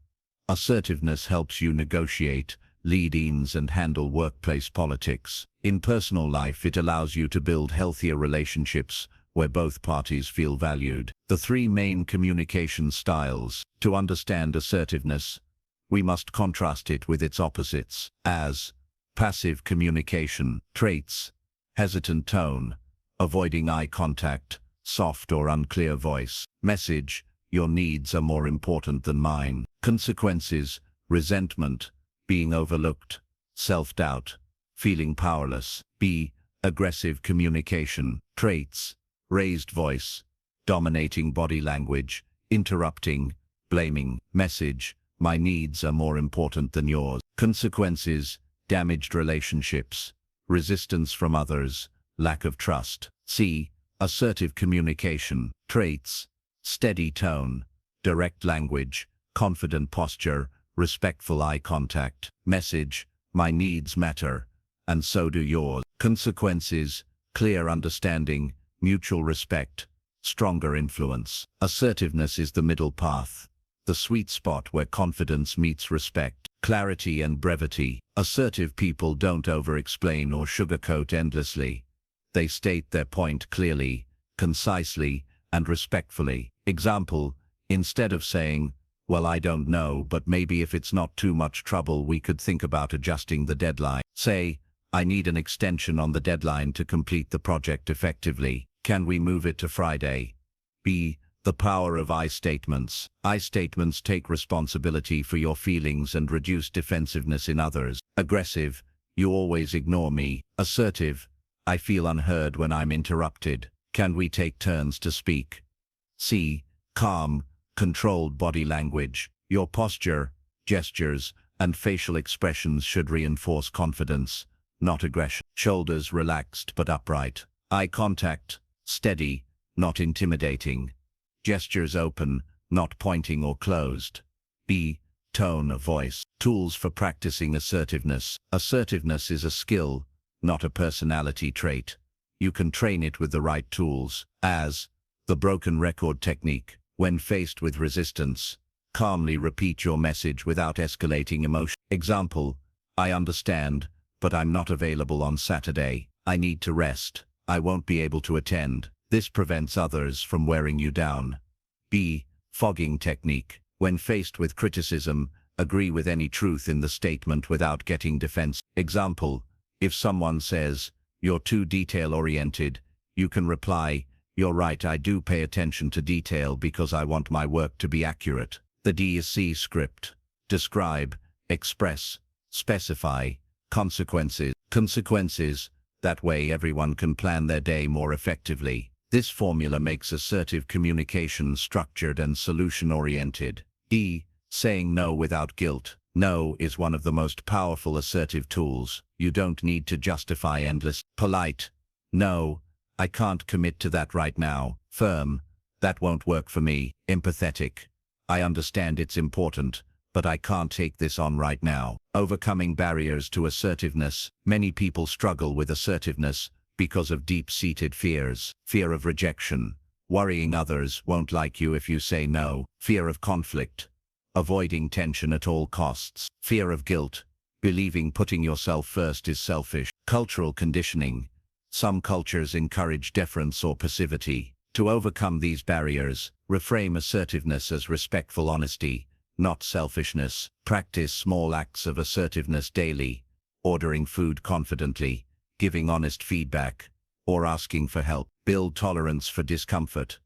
assertiveness helps you negotiate, lead teams, and handle workplace politics. In personal life, it allows you to build healthier relationships where both parties feel valued. The three main communication styles. To understand assertiveness, we must contrast it with its opposites. As passive communication traits: hesitant tone, avoiding eye contact, soft or unclear voice. Message: your needs are more important than mine. Consequences: resentment, being overlooked, self-doubt, feeling powerless. B. Aggressive communication traits: raised voice, dominating body language, interrupting, blaming. Message: my needs are more important than yours. Consequences: damaged relationships, resistance from others, lack of trust. C. Assertive communication traits: steady tone, direct language, confident posture, respectful eye contact. Message: my needs matter, and so do yours. Consequences: clear understanding, mutual respect, stronger influence. Assertiveness is the middle path, the sweet spot where confidence meets respect. Clarity and brevity. Assertive people don't over-explain or sugarcoat endlessly. They state their point clearly, concisely, and respectfully. Example: instead of saying, well, I don't know, but maybe if it's not too much trouble, we could think about adjusting the deadline. Say, I need an extension on the deadline to complete the project effectively. Can we move it to Friday? B. The power of I statements. I statements take responsibility for your feelings and reduce defensiveness in others. Aggressive: you always ignore me. Assertive: I feel unheard when I'm interrupted. Can we take turns to speak? C. Calm, controlled body language. Your posture, gestures, and facial expressions should reinforce confidence, not aggression. Shoulders relaxed but upright. Eye contact steady, not intimidating. Gestures open, not pointing or closed. B. Tone of voice. Tools for practicing assertiveness. Assertiveness is a skill, not a personality trait. You can train it with the right tools. As the broken record technique. When faced with resistance, calmly repeat your message without escalating emotion. Example: I understand, but I'm not available on Saturday. I need to rest. I won't be able to attend. This prevents others from wearing you down. B. Fogging technique. When faced with criticism, agree with any truth in the statement without getting defensive. Example: if someone says, you're too detail-oriented, you can reply, you're right, I do pay attention to detail because I want my work to be accurate. The DSC script: describe, express, specify, consequences. Consequences. That way everyone can plan their day more effectively. This formula makes assertive communication structured and solution-oriented. E. Saying no without guilt. No is one of the most powerful assertive tools. You don't need to justify endless. Polite. No, I can't commit to that right now. Firm. That won't work for me. Empathetic. I understand it's important, but I can't take this on right now. Overcoming barriers to assertiveness. Many people struggle with assertiveness because of deep-seated fears. Fear of rejection. Worrying others won't like you if you say no. Fear of conflict. Avoiding tension at all costs. Fear of guilt. Believing putting yourself first is selfish. Cultural conditioning. Some cultures encourage deference or passivity. To overcome these barriers, reframe assertiveness as respectful honesty, not selfishness. Practice small acts of assertiveness daily, ordering food confidently, giving honest feedback, or asking for help. Build tolerance for discomfort.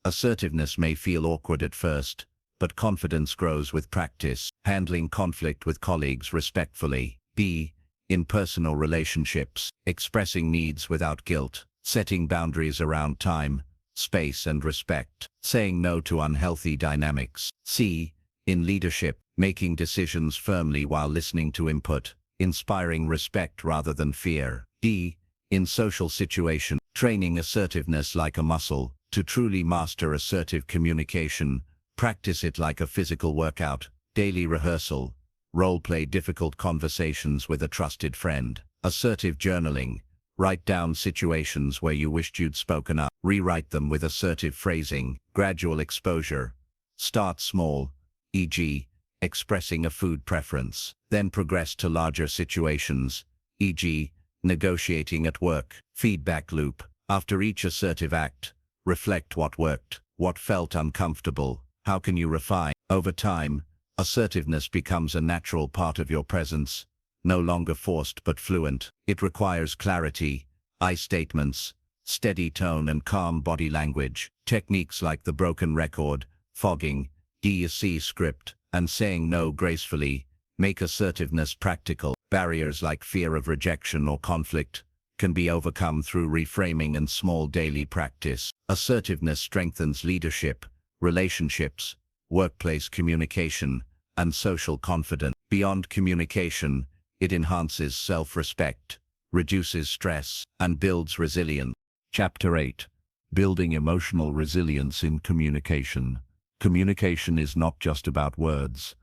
Assertiveness may feel awkward at first, but confidence grows with practice. Handling conflict with colleagues respectfully. B. In personal relationships, expressing needs without guilt, setting boundaries around time, space and respect, saying no to unhealthy dynamics. C. In leadership, making decisions firmly while listening to input, inspiring respect rather than fear. D. In social situation, training assertiveness like a muscle. To truly master assertive communication, practice it like a physical workout, daily rehearsal, role-play difficult conversations with a trusted friend. Assertive journaling. Write down situations where you wished you'd spoken up. Rewrite them with assertive phrasing. Gradual exposure. Start small, e.g., expressing a food preference. Then progress to larger situations, e.g., negotiating at work. Feedback loop. After each assertive act, reflect what worked, what felt uncomfortable, how can you refine. Over time, assertiveness becomes a natural part of your presence, no longer forced but fluent. It requires clarity, I statements, steady tone and calm body language. Techniques like the broken record, fogging, DSC script, and saying no gracefully make assertiveness practical. Barriers like fear of rejection or conflict can be overcome through reframing and small daily practice. Assertiveness strengthens leadership, relationships, workplace communication, and social confidence. Beyond communication, it enhances self-respect, reduces stress, and builds resilience. Chapter 8. Building emotional resilience in communication. Communication is not just about words.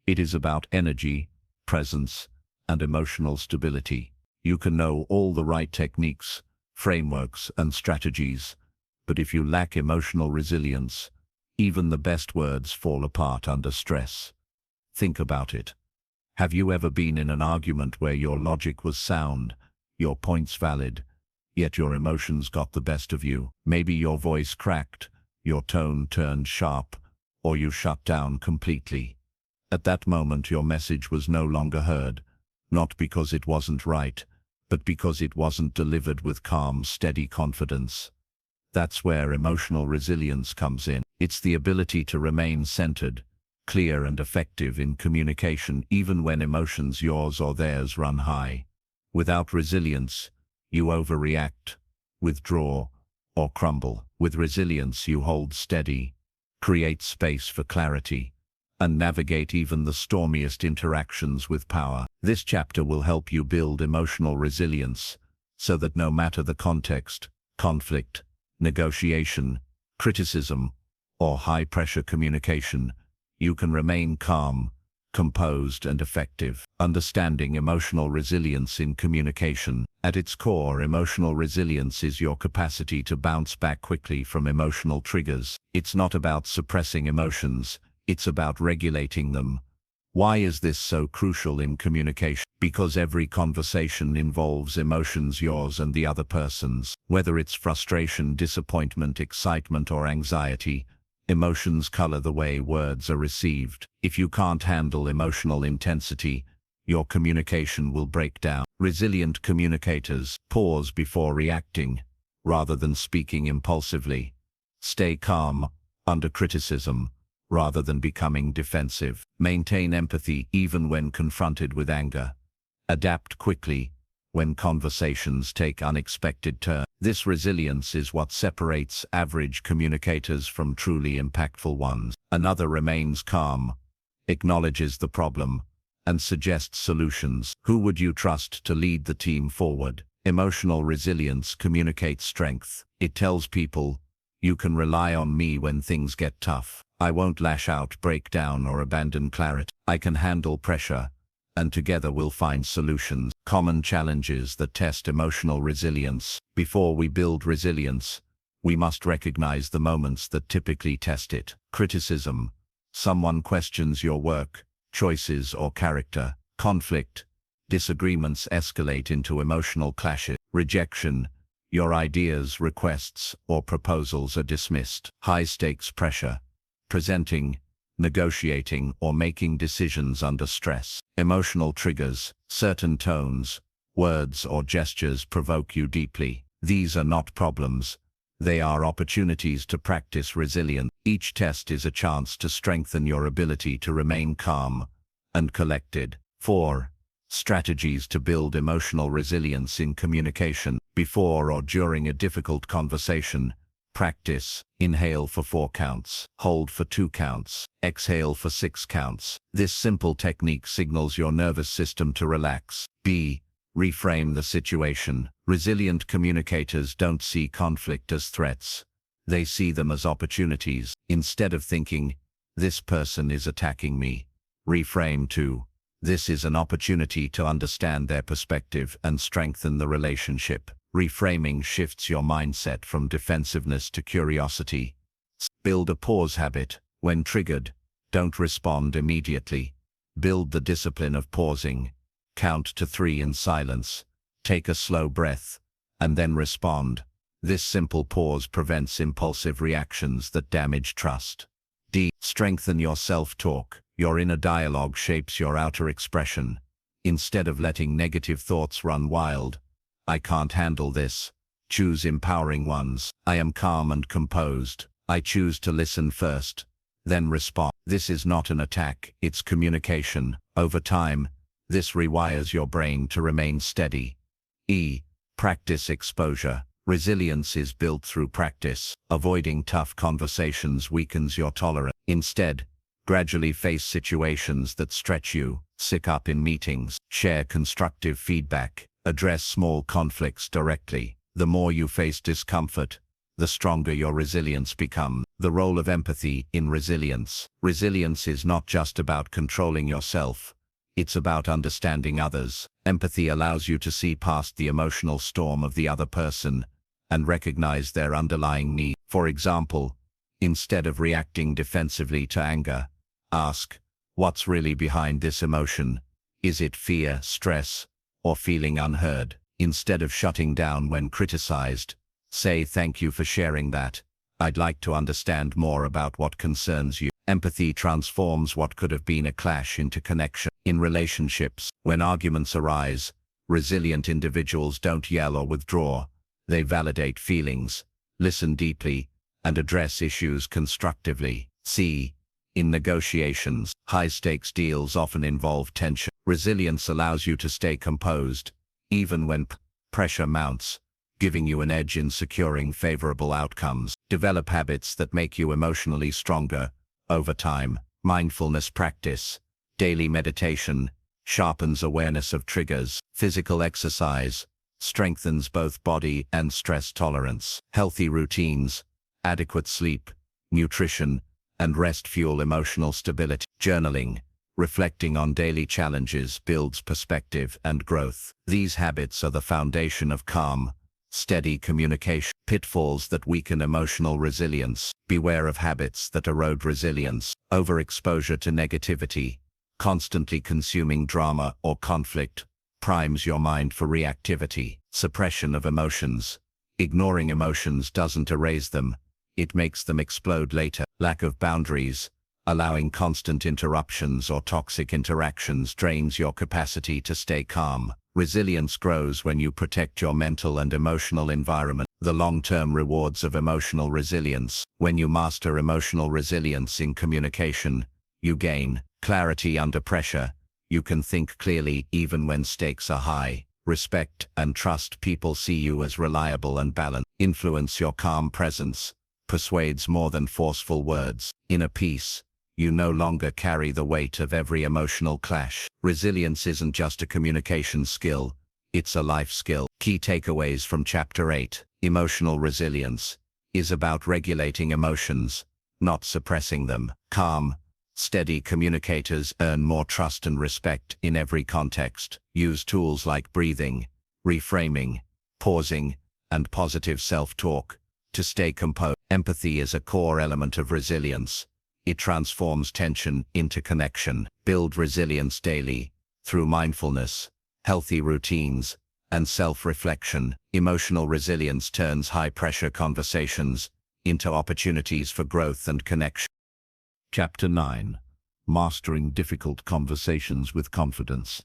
It is about energy, presence, and emotional stability. You can know all the right techniques, frameworks, and strategies, but if you lack emotional resilience, even the best words fall apart under stress. Think about it. Have you ever been in an argument where your logic was sound, your points valid, yet your emotions got the best of you? Maybe your voice cracked, your tone turned sharp, or you shut down completely. At that moment your message was no longer heard, not because it wasn't right, but because it wasn't delivered with calm, steady confidence. That's where emotional resilience comes in. It's the ability to remain centered, clear and effective in communication even when emotions, yours or theirs, run high. Without resilience, you overreact, withdraw, or crumble. With resilience you hold steady, create space for clarity, and navigate even the stormiest interactions with power. This chapter will help you build emotional resilience so that no matter the context, conflict, negotiation, criticism, or high-pressure communication, you can remain calm, composed, and effective. Understanding emotional resilience in communication. At its core, emotional resilience is your capacity to bounce back quickly from emotional triggers. It's not about suppressing emotions, it's about regulating them. Why is this so crucial in communication? Because every conversation involves emotions, yours and the other person's. Whether it's frustration, disappointment, excitement, or anxiety, emotions color the way words are received. If you can't handle emotional intensity, your communication will break down. Resilient communicators pause before reacting, rather than speaking impulsively. Stay calm under criticism, rather than becoming defensive. Maintain empathy even when confronted with anger. Adapt quickly when conversations take unexpected turns. This resilience is what separates average communicators from truly impactful ones. Another remains calm, acknowledges the problem, and suggests solutions. Who would you trust to lead the team forward? Emotional resilience communicates strength. It tells people, you can rely on me when things get tough. I won't lash out, break down, or abandon clarity. I can handle pressure, and together we'll find solutions. Common challenges that test emotional resilience. Before we build resilience, we must recognize the moments that typically test it. Criticism. Someone questions your work, choices, or character. Conflict. Disagreements escalate into emotional clashes. Rejection. Your ideas, requests, or proposals are dismissed. High-stakes pressure. Presenting, negotiating, or making decisions under stress. Emotional triggers. Certain tones, words, or gestures provoke you deeply. These are not problems. They are opportunities to practice resilience. Each test is a chance to strengthen your ability to remain calm and collected. 4. Strategies to build emotional resilience in communication. Before or during a difficult conversation, practice. Inhale for 4 counts. Hold for 2 counts. Exhale for 6 counts. This simple technique signals your nervous system to relax. B. Reframe the situation. Resilient communicators don't see conflict as threats. They see them as opportunities. Instead of thinking, this person is attacking me, reframe to, this is an opportunity to understand their perspective and strengthen the relationship. Reframing shifts your mindset from defensiveness to curiosity. Build a pause habit. When triggered, don't respond immediately. Build the discipline of pausing. Count to 3 in silence. Take a slow breath, and then respond. This simple pause prevents impulsive reactions that damage trust. D. Strengthen your self-talk. Your inner dialogue shapes your outer expression. Instead of letting negative thoughts run wild, I can't handle this, choose empowering ones. I am calm and composed. I choose to listen first, then respond. This is not an attack, it's communication. Over time, this rewires your brain to remain steady. E. Practice exposure. Resilience is built through practice. Avoiding tough conversations weakens your tolerance. Instead, gradually face situations that stretch you. Speak up in meetings. Share constructive feedback. Address small conflicts directly. The more you face discomfort, the stronger your resilience becomes. The role of empathy in resilience. Resilience is not just about controlling yourself. It's about understanding others. Empathy allows you to see past the emotional storm of the other person and recognize their underlying need. For example, instead of reacting defensively to anger, ask, what's really behind this emotion? Is it fear, stress, or feeling unheard? Instead of shutting down when criticized, say thank you for sharing that. I'd like to understand more about what concerns you. Empathy transforms what could have been a clash into connection. In relationships, when arguments arise, resilient individuals don't yell or withdraw. They validate feelings, listen deeply, and address issues constructively. C. In negotiations, high-stakes deals often involve tension. Resilience allows you to stay composed, even when pressure mounts, giving you an edge in securing favorable outcomes. Develop habits that make you emotionally stronger. Over time, mindfulness practice, daily meditation, sharpens awareness of triggers. Physical exercise strengthens both body and stress tolerance. Healthy routines, adequate sleep, nutrition, and rest fuel emotional stability. Journaling, reflecting on daily challenges, builds perspective and growth. These habits are the foundation of calm, steady communication. Pitfalls that weaken emotional resilience. Beware of habits that erode resilience. Overexposure to negativity, constantly consuming drama or conflict, primes your mind for reactivity. Suppression of emotions. Ignoring emotions doesn't erase them, it makes them explode later. Lack of boundaries, allowing constant interruptions or toxic interactions drains your capacity to stay calm. Resilience grows when you protect your mental and emotional environment. The long-term rewards of emotional resilience. When you master emotional resilience in communication, you gain clarity under pressure. You can think clearly even when stakes are high. Respect and trust. People see you as reliable and balanced. Influence. Your calm presence persuades more than forceful words. Inner peace. You no longer carry the weight of every emotional clash. Resilience isn't just a communication skill, it's a life skill. Key takeaways from Chapter 8. Emotional resilience is about regulating emotions, not suppressing them. Calm, steady communicators earn more trust and respect in every context. Use tools like breathing, reframing, pausing, and positive self-talk to stay composed. Empathy is a core element of resilience. It transforms tension into connection. Build resilience daily through mindfulness, healthy routines, and self-reflection. Emotional resilience turns high-pressure conversations into opportunities for growth and connection. Chapter 9. Mastering difficult conversations with confidence.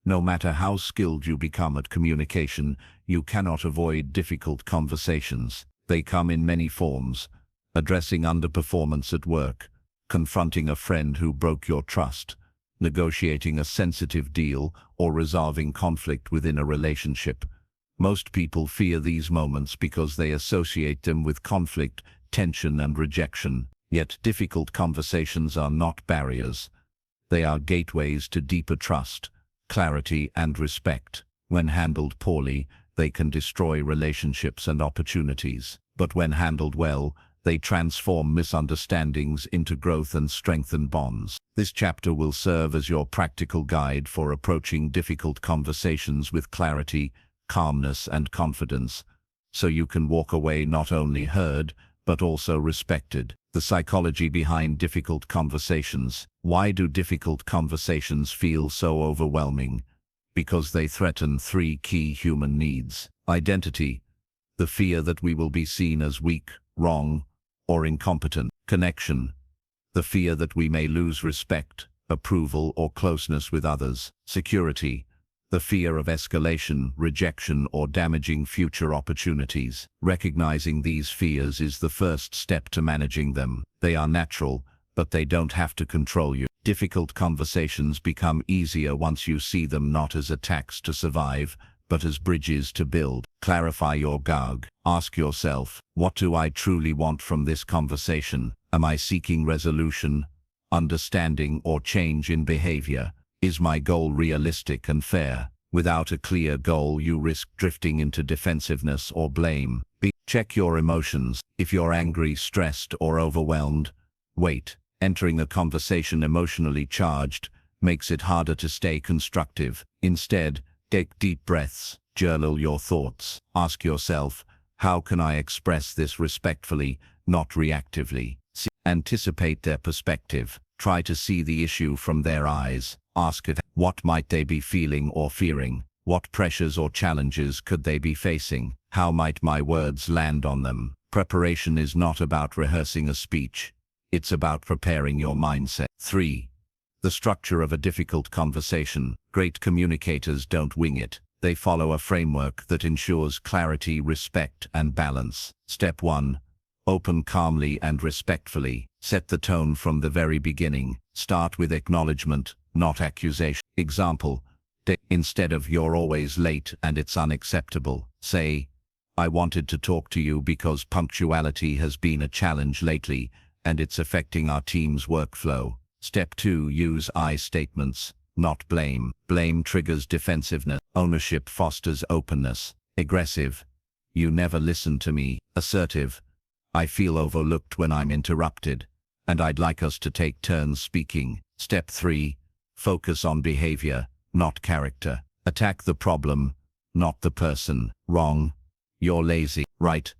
No matter how skilled you become at communication, you cannot avoid difficult conversations. They come in many forms: addressing underperformance at work, confronting a friend who broke your trust, negotiating a sensitive deal, or resolving conflict within a relationship. Most people fear these moments because they associate them with conflict, tension, and rejection. Yet difficult conversations are not barriers. They are gateways to deeper trust, clarity, and respect. When handled poorly, they can destroy relationships and opportunities. But when handled well, they transform misunderstandings into growth and strengthen bonds. This chapter will serve as your practical guide for approaching difficult conversations with clarity, calmness, and confidence, so you can walk away not only heard, but also respected. The psychology behind difficult conversations. Why do difficult conversations feel so overwhelming? Because they threaten three key human needs. Identity, the fear that we will be seen as weak, wrong, or incompetent. Connection, the fear that we may lose respect, approval, or closeness with others. Security, the fear of escalation, rejection, or damaging future opportunities. Recognizing these fears is the first step to managing them. They are natural, but they don't have to control you. Difficult conversations become easier once you see them not as attacks to survive, but as bridges to build. Clarify your GAG. Ask yourself, what do I truly want from this conversation? Am I seeking resolution, understanding, or change in behavior? Is my goal realistic and fair? Without a clear goal, you risk drifting into defensiveness or blame. Check your emotions. If you're angry, stressed, or overwhelmed, wait. Entering a conversation emotionally charged makes it harder to stay constructive. Instead, take deep breaths. Journal your thoughts. Ask yourself, how can I express this respectfully, not reactively? Anticipate their perspective. Try to see the issue from their eyes. Ask it, what might they be feeling or fearing? What pressures or challenges could they be facing? How might my words land on them? Preparation is not about rehearsing a speech. It's about preparing your mindset. 3. The structure of a difficult conversation. Great communicators don't wing it. They follow a framework that ensures clarity, respect, and balance. Step 1. Open calmly and respectfully. Set the tone from the very beginning. Start with acknowledgement, not accusation. Example, instead of "you're always late and it's unacceptable," say, "I wanted to talk to you because punctuality has been a challenge lately and it's affecting our team's workflow." Step 2. Use I statements, not blame. Blame triggers defensiveness. Ownership fosters openness. Aggressive, "You never listen to me." Assertive, "I feel overlooked when I'm interrupted, and I'd like us to take turns speaking." Step 3. Focus on behavior, not character. Attack the problem, not the person. Wrong, "You're lazy." Right,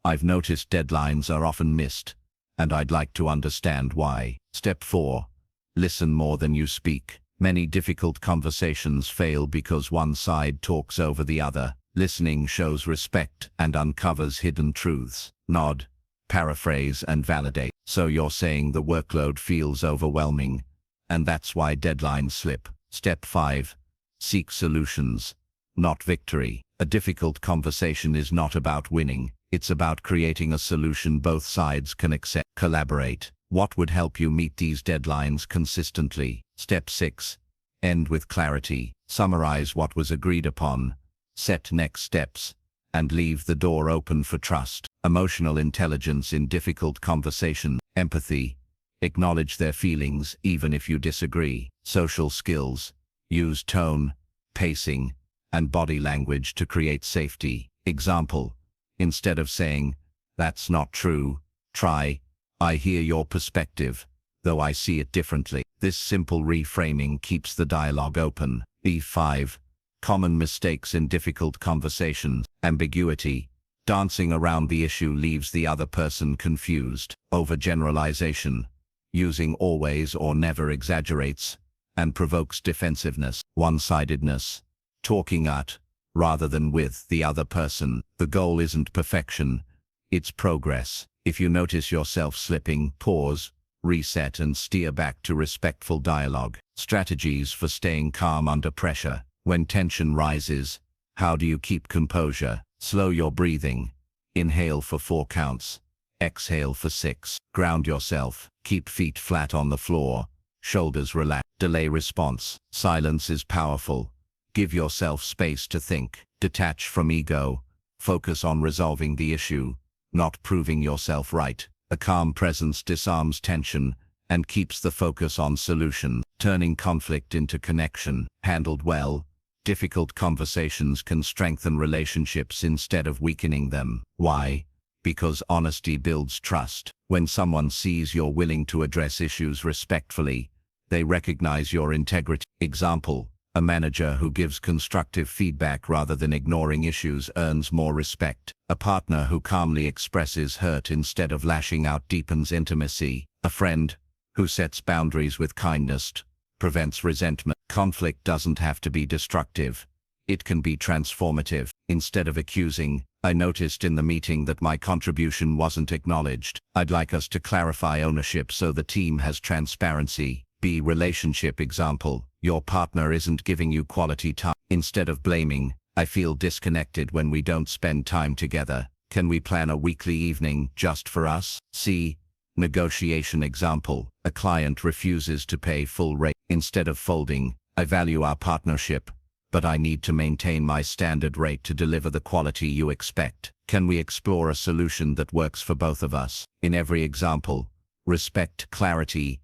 "I've noticed deadlines are often missed, and I'd like to understand why." Step 4. Listen more than you speak. Many difficult conversations fail because one side talks over the other. Listening shows respect and uncovers hidden truths. Nod, paraphrase, and validate. "So you're saying the workload feels overwhelming, and that's why deadlines slip." Step 5. Seek solutions, not victory. A difficult conversation is not about winning. It's about creating a solution both sides can accept. Collaborate. What would help you meet these deadlines consistently? Step 6. End with clarity. Summarize what was agreed upon. Set next steps. And leave the door open for trust. Emotional intelligence in difficult conversation. Empathy. Acknowledge their feelings even if you disagree. Social skills. Use tone, pacing, and body language to create safety. Example. Instead of saying, "That's not true," try, "I hear your perspective, though I see it differently." This simple reframing keeps the dialogue open. B5. Common mistakes in difficult conversations. Ambiguity. Dancing around the issue leaves the other person confused. Overgeneralization. Using always or never exaggerates and provokes defensiveness. One-sidedness. Talking at, rather than with, the other person. The goal isn't perfection, it's progress. If you notice yourself slipping, pause, reset, and steer back to respectful dialogue. Strategies for staying calm under pressure. When tension rises, how do you keep composure? Slow your breathing. Inhale for 4 counts. Exhale for 6. Ground yourself. Keep feet flat on the floor. Shoulders relaxed. Delay response. Silence is powerful. Give yourself space to think. Detach from ego. Focus on resolving the issue, not proving yourself right. A calm presence disarms tension and keeps the focus on solution. Turning conflict into connection. Handled well, difficult conversations can strengthen relationships instead of weakening them. Why? Because honesty builds trust. When someone sees you're willing to address issues respectfully, they recognize your integrity. Example. A manager who gives constructive feedback rather than ignoring issues earns more respect. A partner who calmly expresses hurt instead of lashing out deepens intimacy. A friend who sets boundaries with kindness prevents resentment. Conflict doesn't have to be destructive. It can be transformative. Instead of accusing, "I noticed in the meeting that my contribution wasn't acknowledged. I'd like us to clarify ownership so the team has transparency." B. Relationship example. Your partner isn't giving you quality time. Instead of blaming, "I feel disconnected when we don't spend time together. Can we plan a weekly evening just for us?" C. Negotiation example. A client refuses to pay full rate. Instead of folding, "I value our partnership, but I need to maintain my standard rate to deliver the quality you expect. Can we explore a solution that works for both of us?" In every example, respect clarity,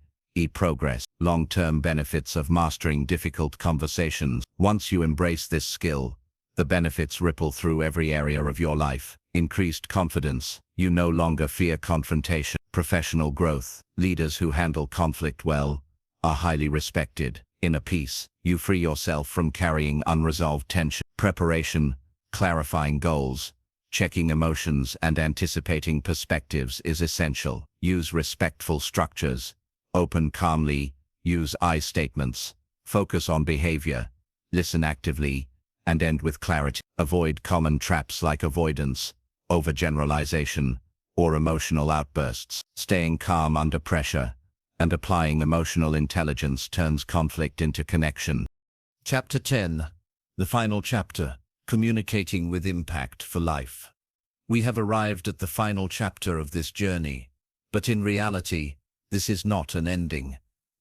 progress. Long-term benefits of mastering difficult conversations. Once you embrace this skill, the benefits ripple through every area of your life. Increased confidence. You no longer fear confrontation. Professional growth. Leaders who handle conflict well are highly respected. Inner peace. You free yourself from carrying unresolved tension. Preparation. Clarifying goals, checking emotions, and anticipating perspectives is essential. Use respectful structures. Open calmly, use I statements, focus on behavior, listen actively, and end with clarity. Avoid common traps like avoidance, overgeneralization, or emotional outbursts. Staying calm under pressure and applying emotional intelligence turns conflict into connection. Chapter 10. The final chapter. Communicating with impact for life. We have arrived at the final chapter of this journey, but in reality, this is not an ending.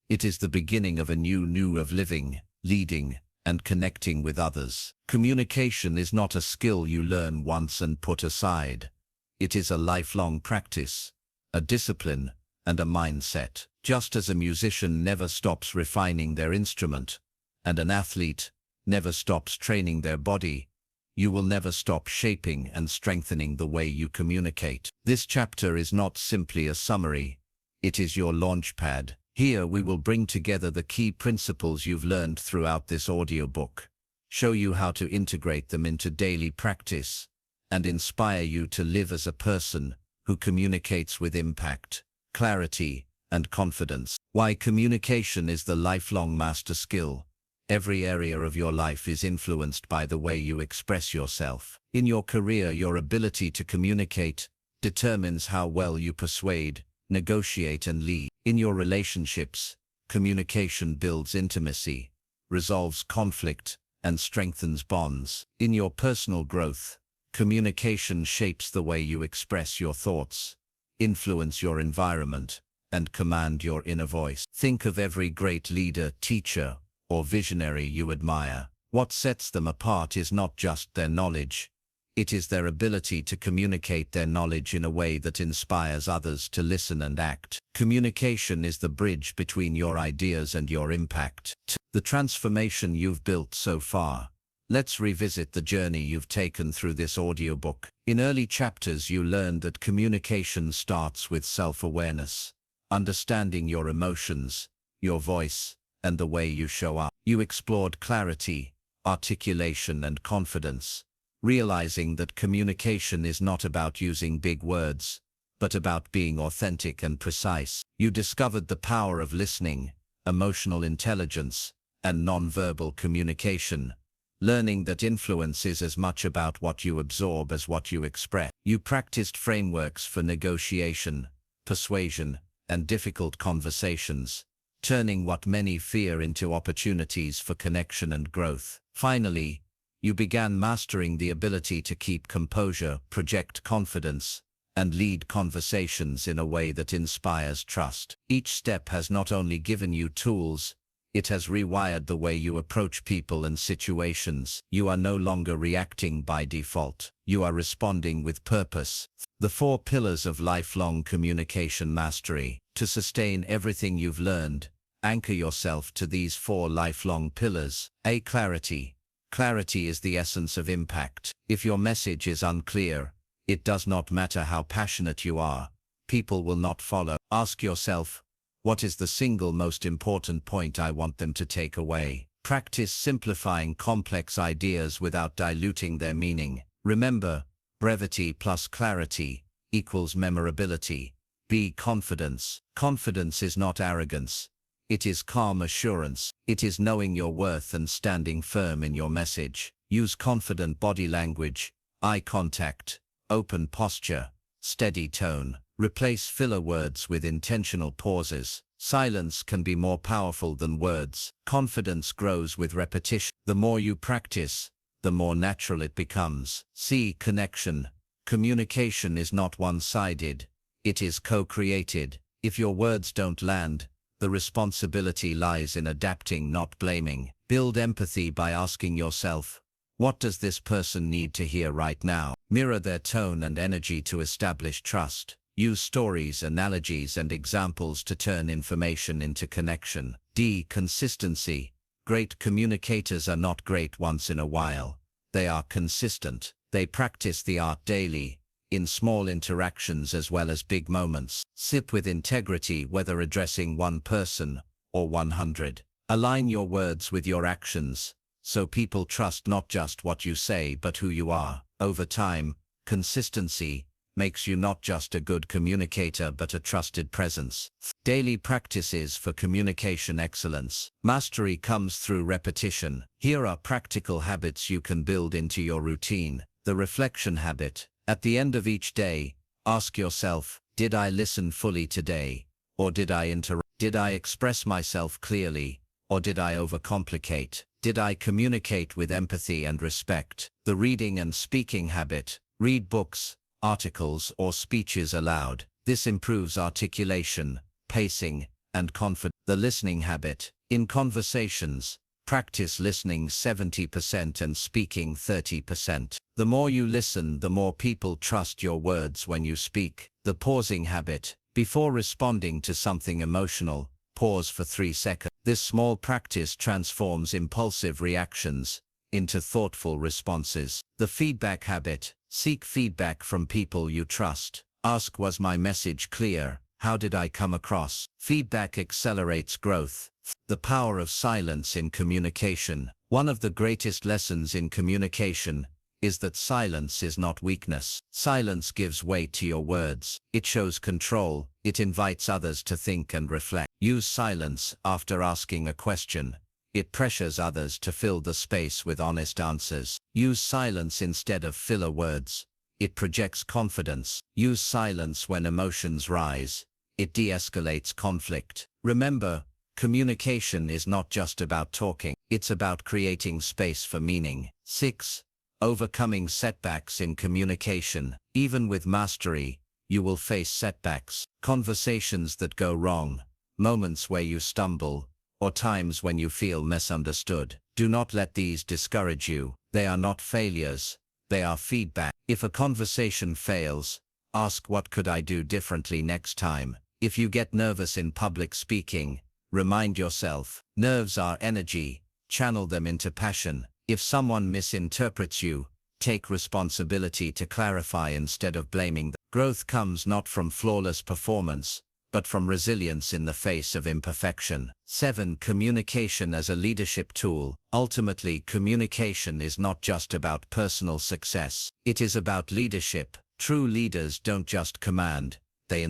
It is the beginning of a new of living, leading, and connecting with others. Communication is not a skill you learn once and put aside. It is a lifelong practice, a discipline, and a mindset. Just as a musician never stops refining their instrument, and an athlete never stops training their body, you will never stop shaping and strengthening the way you communicate. This chapter is not simply a summary. It is your launchpad. Here we will bring together the key principles you've learned throughout this audiobook, show you how to integrate them into daily practice, and inspire you to live as a person who communicates with impact, clarity, and confidence. Why communication is the lifelong master skill. Every area of your life is influenced by the way you express yourself. In your career, your ability to communicate determines how well you persuade, negotiate, and lead. In your relationships, communication builds intimacy, resolves conflict, and strengthens bonds. In your personal growth, Communication shapes the way you express your thoughts, influence your environment, and command your inner voice. Think of every great leader, teacher, or visionary you admire. What sets them apart is not just their knowledge. It is their ability to communicate their knowledge in a way that inspires others to listen and act. Communication is the bridge between your ideas and your impact. The transformation you've built so far. Let's revisit the journey you've taken through this audiobook. In early chapters, you learned that communication starts with self-awareness, understanding your emotions, your voice, and the way you show up. You explored clarity, articulation, and confidence, realizing that communication is not about using big words, but about being authentic and precise. You discovered the power of listening, emotional intelligence, and nonverbal communication, learning that influence is as much about what you absorb as what you express. You practiced frameworks for negotiation, persuasion, and difficult conversations, turning what many fear into opportunities for connection and growth. Finally, you began mastering the ability to keep composure, project confidence, and lead conversations in a way that inspires trust. Each step has not only given you tools, it has rewired the way you approach people and situations. You are no longer reacting by default. You are responding with purpose. The 4 pillars of lifelong communication mastery. To sustain everything you've learned, anchor yourself to these 4 lifelong pillars. A. Clarity. Clarity is the essence of impact. If your message is unclear, it does not matter how passionate you are, people will not follow. Ask yourself, what is the single most important point I want them to take away? Practice simplifying complex ideas without diluting their meaning. Remember, brevity plus clarity equals memorability. B. Confidence. Confidence is not arrogance. It is calm assurance. It is knowing your worth and standing firm in your message. Use confident body language, eye contact, open posture, steady tone. Replace filler words with intentional pauses. Silence can be more powerful than words. Confidence grows with repetition. The more you practice, the more natural it becomes. C. Connection. Communication is not one-sided. It is co-created. If your words don't land, the responsibility lies in adapting, not blaming. Build empathy by asking yourself, what does this person need to hear right now? Mirror their tone and energy to establish trust. Use stories, analogies, and examples to turn information into connection. D. Consistency. Great communicators are not great once in a while. They are consistent. They practice the art daily, in small interactions as well as big moments. Sip with integrity whether addressing one person or 100. Align your words with your actions, so people trust not just what you say but who you are. Over time, consistency makes you not just a good communicator but a trusted presence. Daily practices for communication excellence. Mastery comes through repetition. Here are practical habits you can build into your routine. The reflection habit. At the end of each day, ask yourself, did I listen fully today? Or did I interrupt? Did I express myself clearly? Or did I overcomplicate? Did I communicate with empathy and respect? The reading and speaking habit. Read books, articles, or speeches aloud. This improves articulation, pacing, and confidence. The listening habit. In conversations, practice listening 70% and speaking 30%. The more you listen, the more people trust your words when you speak. The pausing habit. Before responding to something emotional, pause for 3 seconds. This small practice transforms impulsive reactions into thoughtful responses. The feedback habit. Seek feedback from people you trust. Ask, was my message clear? How did I come across? Feedback accelerates growth. The power of silence in communication. One of the greatest lessons in communication is that silence is not weakness. Silence gives weight to your words. It shows control. It invites others to think and reflect. Use silence after asking a question. It pressures others to fill the space with honest answers. Use silence instead of filler words. It projects confidence. Use silence when emotions rise. It de-escalates conflict. Remember, communication is not just about talking. It's about creating space for meaning. 6. Overcoming setbacks in communication. Even with mastery, you will face setbacks, conversations that go wrong, moments where you stumble, or times when you feel misunderstood. Do not let these discourage you. They are not failures, they are feedback. If a conversation fails, ask, what could I do differently next time? If you get nervous in public speaking, remind yourself, nerves are energy, channel them into passion. If someone misinterprets you, take responsibility to clarify instead of blaming them. Growth comes not from flawless performance, but from resilience in the face of imperfection. 7. Communication as a leadership tool. Ultimately, communication is not just about personal success. It is about leadership. True leaders don't just command, they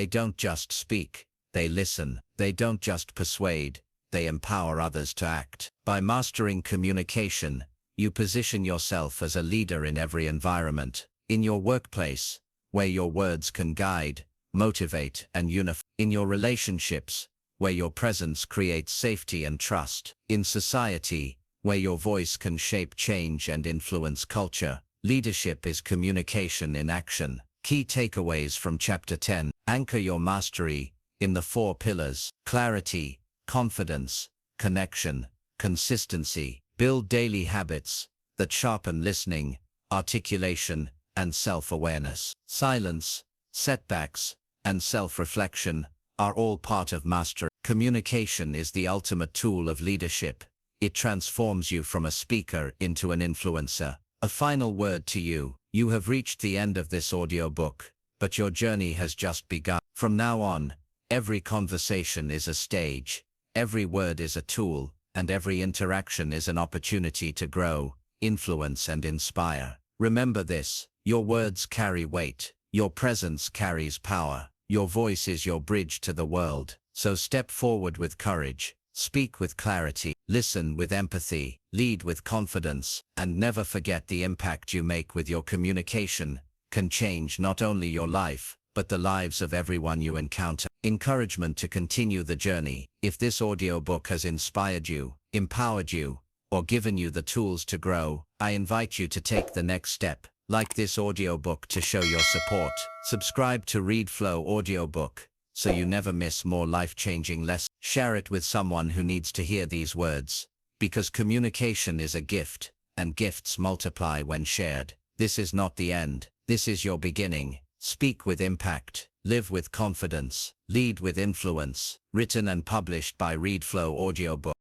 don't just speak, they listen. They don't just persuade, they empower others to act. By mastering communication, you position yourself as a leader in every environment. In your workplace, where your words can guide, motivate, and unify. In your relationships, where your presence creates safety and trust. In society, where your voice can shape change and influence culture. Leadership is communication in action. Key takeaways from Chapter 10. Anchor your mastery in the 4 pillars: clarity, confidence, connection, consistency. Build daily habits that sharpen listening, articulation, and self-awareness. Silence, setbacks, and self-reflection are all part of mastery. Communication is the ultimate tool of leadership. It transforms you from a speaker into an influencer. A final word to you. You have reached the end of this audiobook, but your journey has just begun. From now on, every conversation is a stage, every word is a tool, and every interaction is an opportunity to grow, influence, and inspire. Remember this: your words carry weight, your presence carries power, your voice is your bridge to the world. So step forward with courage, speak with clarity, listen with empathy, lead with confidence, and never forget the impact you make with your communication can change not only your life, but the lives of everyone you encounter. Encouragement to continue the journey. If this audiobook has inspired you, empowered you, or given you the tools to grow, I invite you to take the next step. Like this audiobook to show your support. Subscribe to ReadFlow Audiobook so you never miss more life-changing lessons. Share it with someone who needs to hear these words, because communication is a gift, and gifts multiply when shared. This is not the end. This is your beginning. Speak with impact, live with confidence, lead with influence. Written and published by ReadFlow Audiobook.